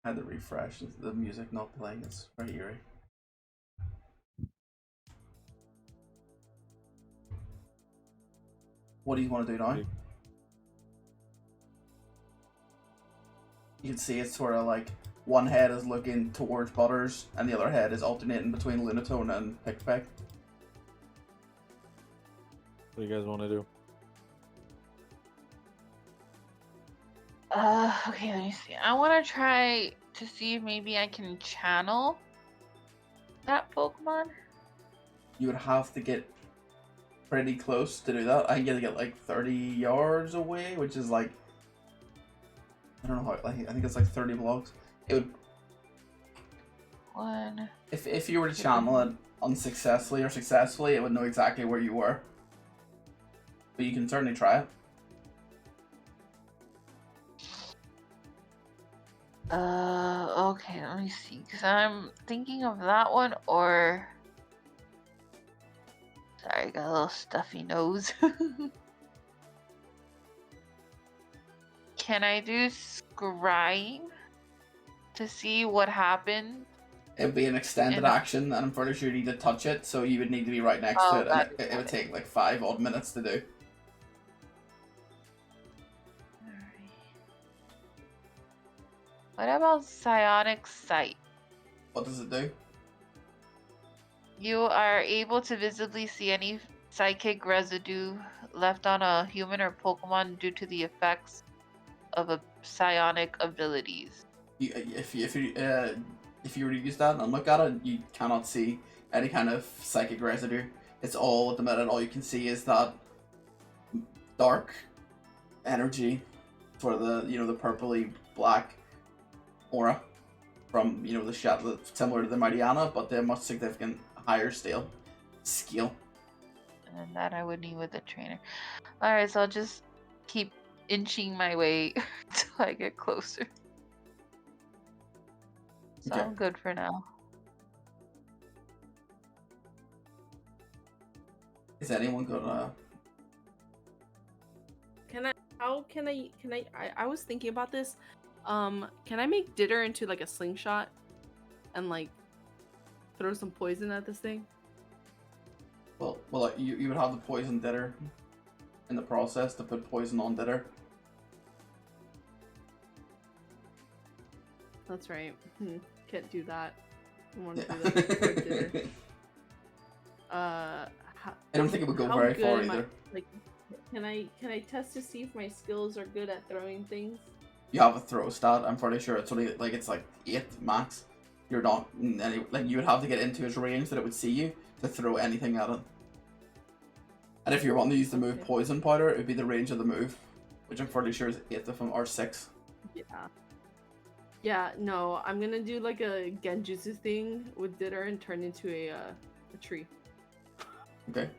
[SPEAKER 1] I had to refresh the music not playing. It's very eerie. What do you want to do now? You can see it's sort of like one head is looking towards Butters and the other head is alternating between Lunatone and Piggypeck.
[SPEAKER 2] What do you guys want to do?
[SPEAKER 5] Okay, let me see. I want to try to see if maybe I can channel that Pokemon.
[SPEAKER 1] You would have to get pretty close to do that. I gotta get like 30 yards away, which is like, I don't know how, I think it's like 30 blocks. It would, if you were to channel it unsuccessfully or successfully, it would know exactly where you were. but you can certainly try it.
[SPEAKER 5] Okay, let me see, because I'm thinking of that one, or... Sorry, I got a little stuffy nose. Can I do scrying to see what happened?
[SPEAKER 1] It would be an extended
[SPEAKER 5] And-
[SPEAKER 1] action, and I'm pretty sure you need to touch it, so you would need to be right next to
[SPEAKER 5] Oh,
[SPEAKER 1] it, and
[SPEAKER 5] got
[SPEAKER 1] it
[SPEAKER 5] it.
[SPEAKER 1] would take like 5 odd minutes to do.
[SPEAKER 5] What about psionic sight?
[SPEAKER 1] What does it do?
[SPEAKER 5] You are able to visibly see any psychic residue left on a human or Pokemon due to the effects of a psionic abilities.
[SPEAKER 1] If you were to use that and look at it, you cannot see any kind of psychic residue. It's all at the minute. All you can see is that dark energy for the the purpley black aura from the shadow, similar to the Mightyana, but they're much significant higher scale.
[SPEAKER 5] And that I would need with a trainer. Alright, so I'll just keep inching my way till I get closer. So
[SPEAKER 1] Okay.
[SPEAKER 5] I'm good for now.
[SPEAKER 1] Is anyone gonna?
[SPEAKER 4] I was thinking about this. Can I make Ditter into like a slingshot and like throw some poison at this thing?
[SPEAKER 1] Well, you would have the poison Ditter in the process to put poison on Ditter.
[SPEAKER 4] That's right. Can't do that. I want to do that for Ditter.
[SPEAKER 1] I don't think it would go very far either.
[SPEAKER 4] Like, can I test to see if my skills are good at throwing things?
[SPEAKER 1] You have a throw stat. I'm pretty sure it's only like 8 max. You're not you would have to get into his range that it would see you to throw anything at it. And if you want to use the move Poison Powder, it would be the range of the move, which I'm pretty sure is 8 of them or 6.
[SPEAKER 4] Yeah. Yeah, no, I'm gonna do like a Genjutsu thing with Ditter and turn into a tree.
[SPEAKER 1] Okay.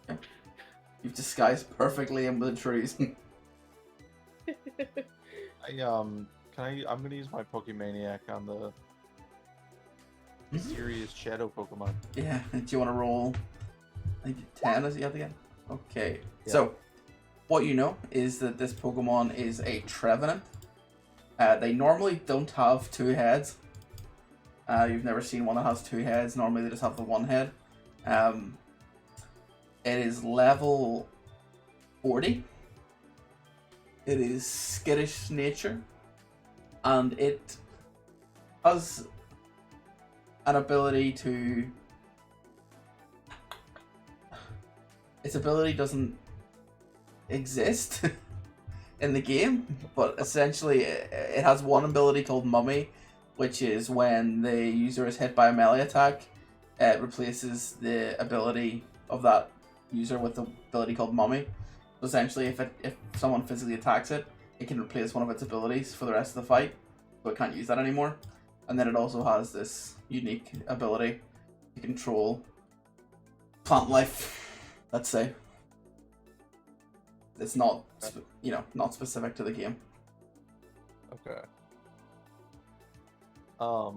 [SPEAKER 1] Yeah. You've disguised perfectly in the trees.
[SPEAKER 2] I'm gonna use my Pokemaniac on the serious shadow Pokemon.
[SPEAKER 1] Yeah. Do you want to roll? I think 10 is you have to get. Okay.
[SPEAKER 2] Yeah.
[SPEAKER 1] So, what you know is that this Pokemon is a Trevenant. They normally don't have 2 heads. You've never seen one that has 2 heads. Normally they just have the 1 head. It is level 40. It is skittish nature. And it has an ability to... Its ability doesn't exist in the game, but essentially it has one ability called Mummy, which is when the user is hit by a melee attack, it replaces the ability of that user with the ability called Mummy. So essentially, if someone physically attacks it, it can replace one of its abilities for the rest of the fight, so it can't use that anymore. And then it also has this unique ability to control plant life, let's say. It's not, not specific to the game.
[SPEAKER 2] Okay.
[SPEAKER 1] What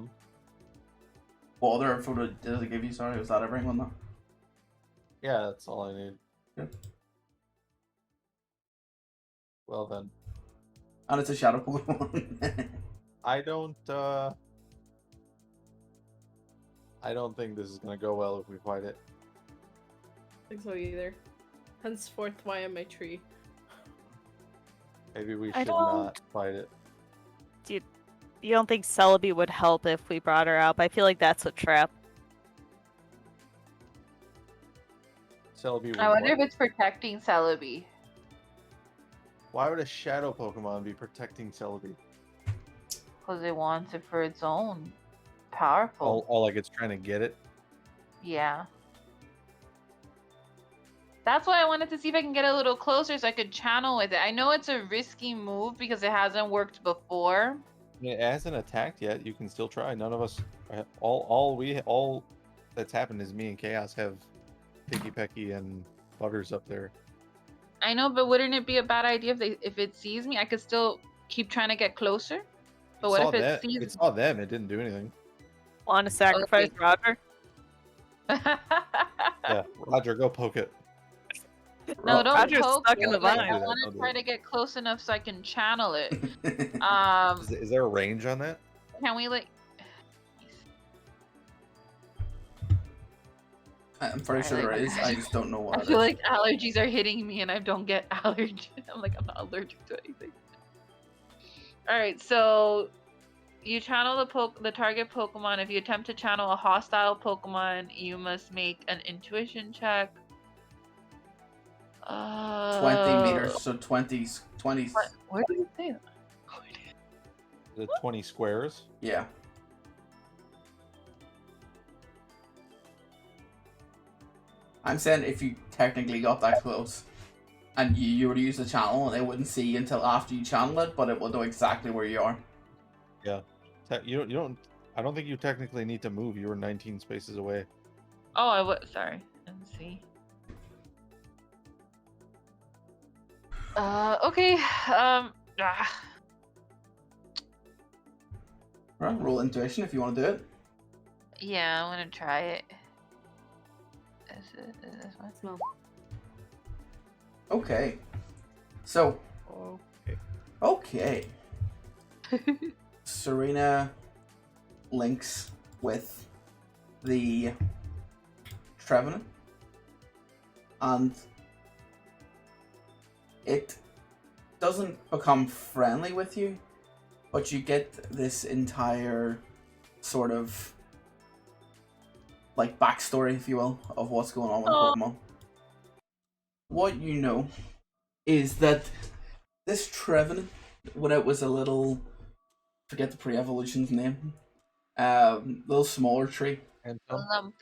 [SPEAKER 1] other info did it give you? Sorry, was that everything on that?
[SPEAKER 2] Yeah, that's all I need.
[SPEAKER 1] Good.
[SPEAKER 2] Well then.
[SPEAKER 1] And it's a shadow Pokemon.
[SPEAKER 2] I don't think this is gonna go well if we fight it.
[SPEAKER 4] I think so either. Henceforth, why am I tree?
[SPEAKER 2] Maybe we
[SPEAKER 6] I
[SPEAKER 2] should
[SPEAKER 6] don't-
[SPEAKER 2] not fight it.
[SPEAKER 6] You don't think Celebi would help if we brought her out? But I feel like that's a trap.
[SPEAKER 2] Celebi would
[SPEAKER 5] I wonder
[SPEAKER 2] what?
[SPEAKER 5] if it's protecting Celebi.
[SPEAKER 2] Why would a shadow Pokemon be protecting Celebi?
[SPEAKER 5] Because it wants it for its own. Powerful.
[SPEAKER 2] All like it's trying to get it?
[SPEAKER 5] Yeah. That's why I wanted to see if I can get a little closer so I could channel with it. I know it's a risky move because it hasn't worked before.
[SPEAKER 2] It hasn't attacked yet. You can still try. None of us. All that's happened is me and Chaos have Picky Pecky and Butters up there.
[SPEAKER 3] I know, but wouldn't it be a bad idea if it sees me? I could still keep trying to get closer. But what if it sees
[SPEAKER 2] It saw them. It didn't do anything.
[SPEAKER 6] Want to sacrifice
[SPEAKER 3] Okay.
[SPEAKER 6] Roger?
[SPEAKER 2] Yeah, Roger, go poke it.
[SPEAKER 3] No, don't
[SPEAKER 6] Roger's
[SPEAKER 3] poke
[SPEAKER 6] stuck in
[SPEAKER 3] it.
[SPEAKER 6] the
[SPEAKER 3] Like,
[SPEAKER 6] vine.
[SPEAKER 3] I
[SPEAKER 2] Don't do that,
[SPEAKER 3] want
[SPEAKER 2] don't
[SPEAKER 3] to
[SPEAKER 2] do
[SPEAKER 3] try
[SPEAKER 2] that.
[SPEAKER 3] to get close enough so I can channel it.
[SPEAKER 2] Is there a range on that?
[SPEAKER 3] Can we like?
[SPEAKER 1] I'm pretty
[SPEAKER 3] Sorry,
[SPEAKER 1] sure
[SPEAKER 3] like,
[SPEAKER 1] there is. I just don't know what
[SPEAKER 3] I
[SPEAKER 1] it
[SPEAKER 3] feel
[SPEAKER 1] is.
[SPEAKER 3] like allergies are hitting me, and I don't get allergic. I'm like, I'm not allergic to anything. All right, so you channel the target Pokemon. If you attempt to channel a hostile Pokemon, you must make an intuition check.
[SPEAKER 1] 20 meters, so 20.
[SPEAKER 3] What? Where did it say that?
[SPEAKER 2] Is it 20 squares?
[SPEAKER 1] Yeah. I'm saying if you technically got that close and you were to use the channel, they wouldn't see you until after you channel it, but it will know exactly where you are.
[SPEAKER 2] Yeah. You don't. I don't think you technically need to move. You were 19 spaces away.
[SPEAKER 3] Oh, I was sorry. Let's see. Okay.
[SPEAKER 1] Right, roll intuition if you want to do it.
[SPEAKER 3] Yeah, I want to try it. Is this one?
[SPEAKER 4] Smell.
[SPEAKER 1] Okay. So, okay. Serena links with the Trevenant, and it doesn't become friendly with you, but you get this entire sort of like backstory, if you will, of what's going on with Pokemon. What you know is that this Trevenant, when it was a little, forget the pre-evolution's name, little smaller tree.
[SPEAKER 2] And
[SPEAKER 3] A lump.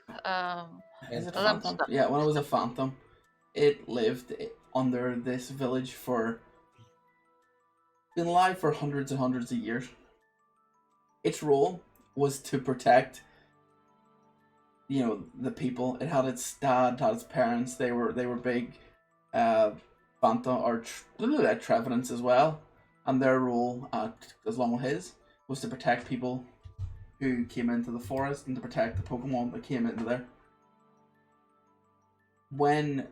[SPEAKER 1] Is it a
[SPEAKER 3] A lump
[SPEAKER 1] phantom?
[SPEAKER 3] sum.
[SPEAKER 1] Yeah, when it was a phantom, it lived under this village been alive for hundreds and hundreds of years. Its role was to protect, the people. It had its dad, had its parents. They were big, phantom or Trevenants as well, and their role, as long as his, was to protect people who came into the forest and to protect the Pokemon that came into there. When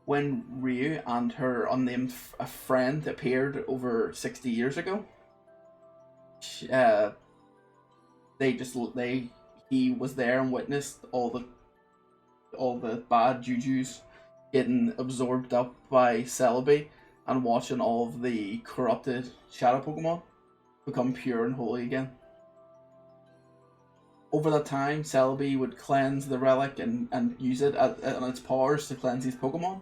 [SPEAKER 1] Ryu and her unnamed friend appeared over 60 years ago, he was there and witnessed all the bad jujus getting absorbed up by Celebi and watching all of the corrupted shadow Pokemon become pure and holy again. Over that time, Celebi would cleanse the relic and use it and its powers to cleanse these Pokemon.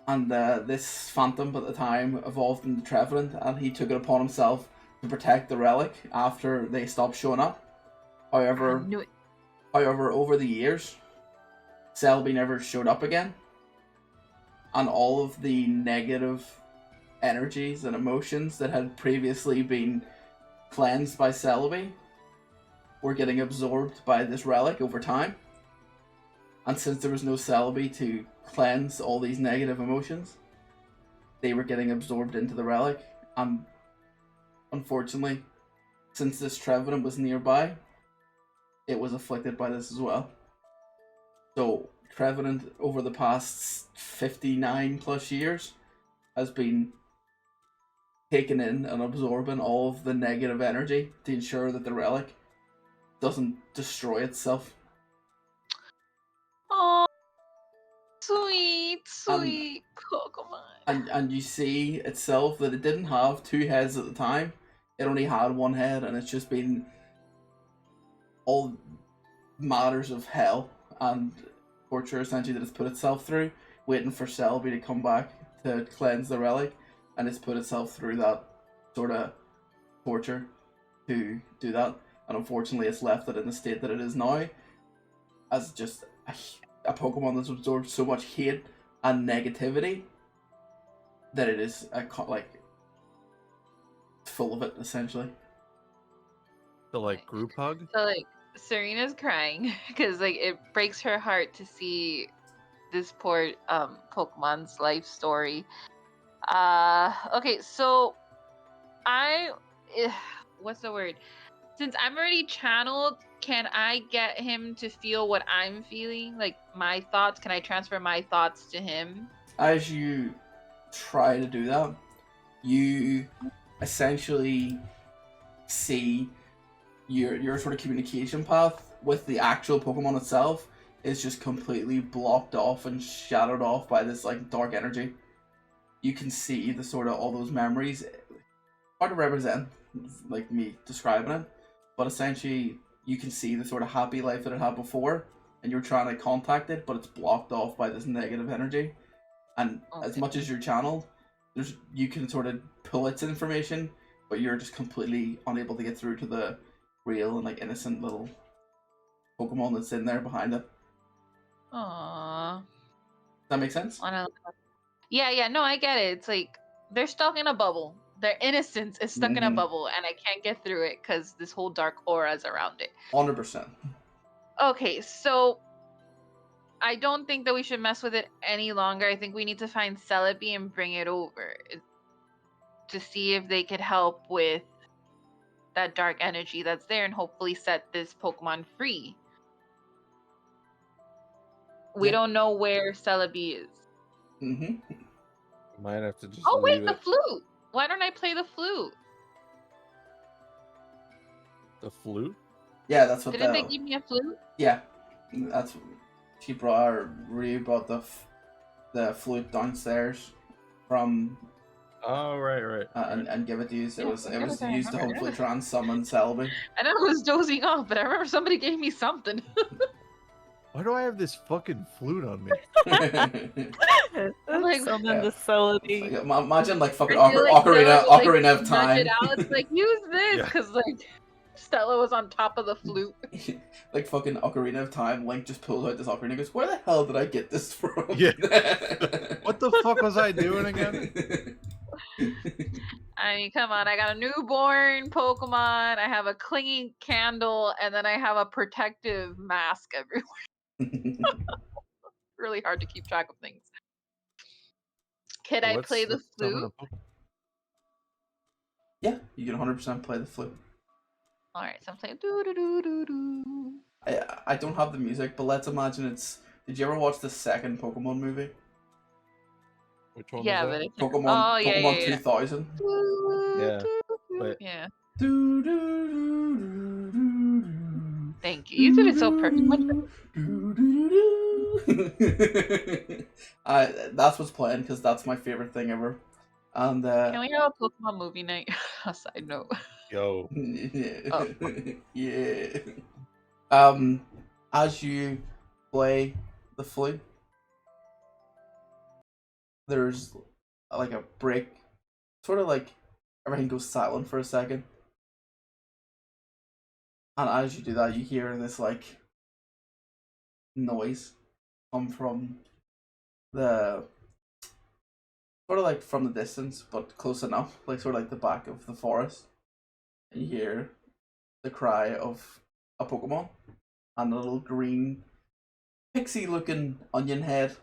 [SPEAKER 1] And this Phantom at the time evolved into Trevenant, and he took it upon himself to protect the relic after they stopped showing up. However, over the years, Celebi never showed up again, and all of the negative energies and emotions that had previously been cleansed by Celebi were getting absorbed by this relic over time. And since there was no Celebi to cleanse all these negative emotions, they were getting absorbed into the relic. And unfortunately, since this Trevenant was nearby, it was afflicted by this as well. So Trevenant, over the past 59 plus years, has been taking in and absorbing all of the negative energy to ensure that the relic doesn't destroy itself.
[SPEAKER 3] Oh, sweet Pokemon.
[SPEAKER 1] And you see itself that it didn't have two heads at the time. It only had one head, and it's just been all matters of hell and torture essentially that it's put itself through, waiting for Celebi to come back to cleanse the relic, and it's put itself through that sort of torture to do that. And unfortunately, it's left it in the state that it is now, as just a Pokemon that's absorbed so much hate and negativity that it is full of it essentially.
[SPEAKER 2] The group hug.
[SPEAKER 3] Serena's crying because like it breaks her heart to see this poor Pokemon's life story. Okay, so I what's the word? Since I'm already channeled, can I get him to feel what I'm feeling? Like my thoughts? Can I transfer my thoughts to him?
[SPEAKER 1] As you try to do that, you essentially see your sort of communication path with the actual Pokemon itself is just completely blocked off and shadowed off by this like dark energy. You can see the sort of all those memories. Hard to represent, like me describing it, but essentially you can see the sort of happy life that it had before, and you're trying to contact it, but it's blocked off by this negative energy. And as
[SPEAKER 3] Okay.
[SPEAKER 1] much as you're channeled, you can sort of pull its information, but you're just completely unable to get through to the real and like innocent little Pokemon that's in there behind it.
[SPEAKER 3] Aww.
[SPEAKER 1] Does that make sense?
[SPEAKER 3] Yeah, no, I get it. It's like they're stuck in a bubble. Their innocence is stuck in a
[SPEAKER 1] Mhm.
[SPEAKER 3] bubble, and I can't get through it because this whole dark aura is around it.
[SPEAKER 1] 100%.
[SPEAKER 3] Okay, so I don't think that we should mess with it any longer. I think we need to find Celebi and bring it over to see if they could help with that dark energy that's there and hopefully set this Pokemon free. We
[SPEAKER 1] Yeah.
[SPEAKER 3] don't know where Celebi is.
[SPEAKER 1] Mm-hmm.
[SPEAKER 2] You might have to just
[SPEAKER 3] Oh wait,
[SPEAKER 2] leave
[SPEAKER 3] the
[SPEAKER 2] it.
[SPEAKER 3] flute. Why don't I play the flute?
[SPEAKER 2] The flute?
[SPEAKER 1] Yeah, that's what
[SPEAKER 3] Didn't they give me a flute?
[SPEAKER 1] Yeah, that's she brought or Ryu brought the flute downstairs from
[SPEAKER 2] Oh, right.
[SPEAKER 1] and give it to you. So
[SPEAKER 3] Yeah,
[SPEAKER 1] it was
[SPEAKER 3] I
[SPEAKER 1] used to
[SPEAKER 3] remember.
[SPEAKER 1] hopefully try and summon Celebi.
[SPEAKER 3] I know I was dozing off, but I remember somebody gave me something.
[SPEAKER 2] Why do I have this fucking flute on me?
[SPEAKER 3] Like,
[SPEAKER 6] Summon the Celebi.
[SPEAKER 1] Like, imagine like fucking
[SPEAKER 3] I feel like Stella would,
[SPEAKER 1] Ocarina of
[SPEAKER 3] nudge it
[SPEAKER 1] Time.
[SPEAKER 3] out. It's like, use this,
[SPEAKER 2] Yeah.
[SPEAKER 3] because like Stella was on top of the flute.
[SPEAKER 1] Like fucking Ocarina of Time, Link just pulls out this ocarina and goes, "Where the hell did I get this from?"
[SPEAKER 2] Yeah. What the fuck was I doing again?
[SPEAKER 3] I mean, come on, I got a newborn Pokemon, I have a clinging candle, and then I have a protective mask everywhere. Really hard to keep track of things. Could I play the
[SPEAKER 2] Let's summon
[SPEAKER 3] flute?
[SPEAKER 2] a Pokemon.
[SPEAKER 1] Yeah, you can 100% play the flute.
[SPEAKER 3] Alright, so I'm playing doo doo doo doo doo.
[SPEAKER 1] I don't have the music, but let's imagine it's. Did you ever watch the second Pokemon movie?
[SPEAKER 2] Which one
[SPEAKER 3] Yeah,
[SPEAKER 2] was
[SPEAKER 3] but
[SPEAKER 2] that?
[SPEAKER 3] it's
[SPEAKER 1] Pokemon
[SPEAKER 3] oh yeah,
[SPEAKER 1] Pokemon
[SPEAKER 3] yeah, yeah.
[SPEAKER 1] 2000.
[SPEAKER 2] Yeah, but-
[SPEAKER 3] Yeah.
[SPEAKER 1] Do, do, do, do, do, do.
[SPEAKER 3] Thank you. You did it so perfectly.
[SPEAKER 1] Do, do, do, do. That's what's playing because that's my favorite thing ever. And
[SPEAKER 3] Can we have a Pokemon movie night? A side note.
[SPEAKER 2] Yo.
[SPEAKER 1] yeah.
[SPEAKER 3] Oh.
[SPEAKER 1] Yeah. As you play the flute, there's like a break, sort of like everything goes silent for a second. And as you do that, you hear this like noise come from the sort of like from the distance, but close enough, like sort of like the back of the forest. And you hear the cry of a Pokemon and a little green pixie-looking onion head.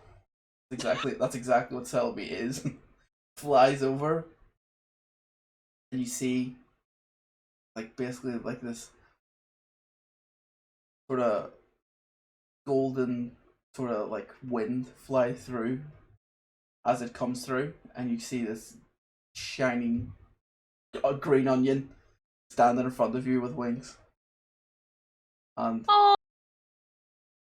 [SPEAKER 1] That's exactly what Celebi is. Flies over, and you see like basically like this sort of golden sort of like wind fly through as it comes through, and you see this shining green onion standing in front of you with wings. And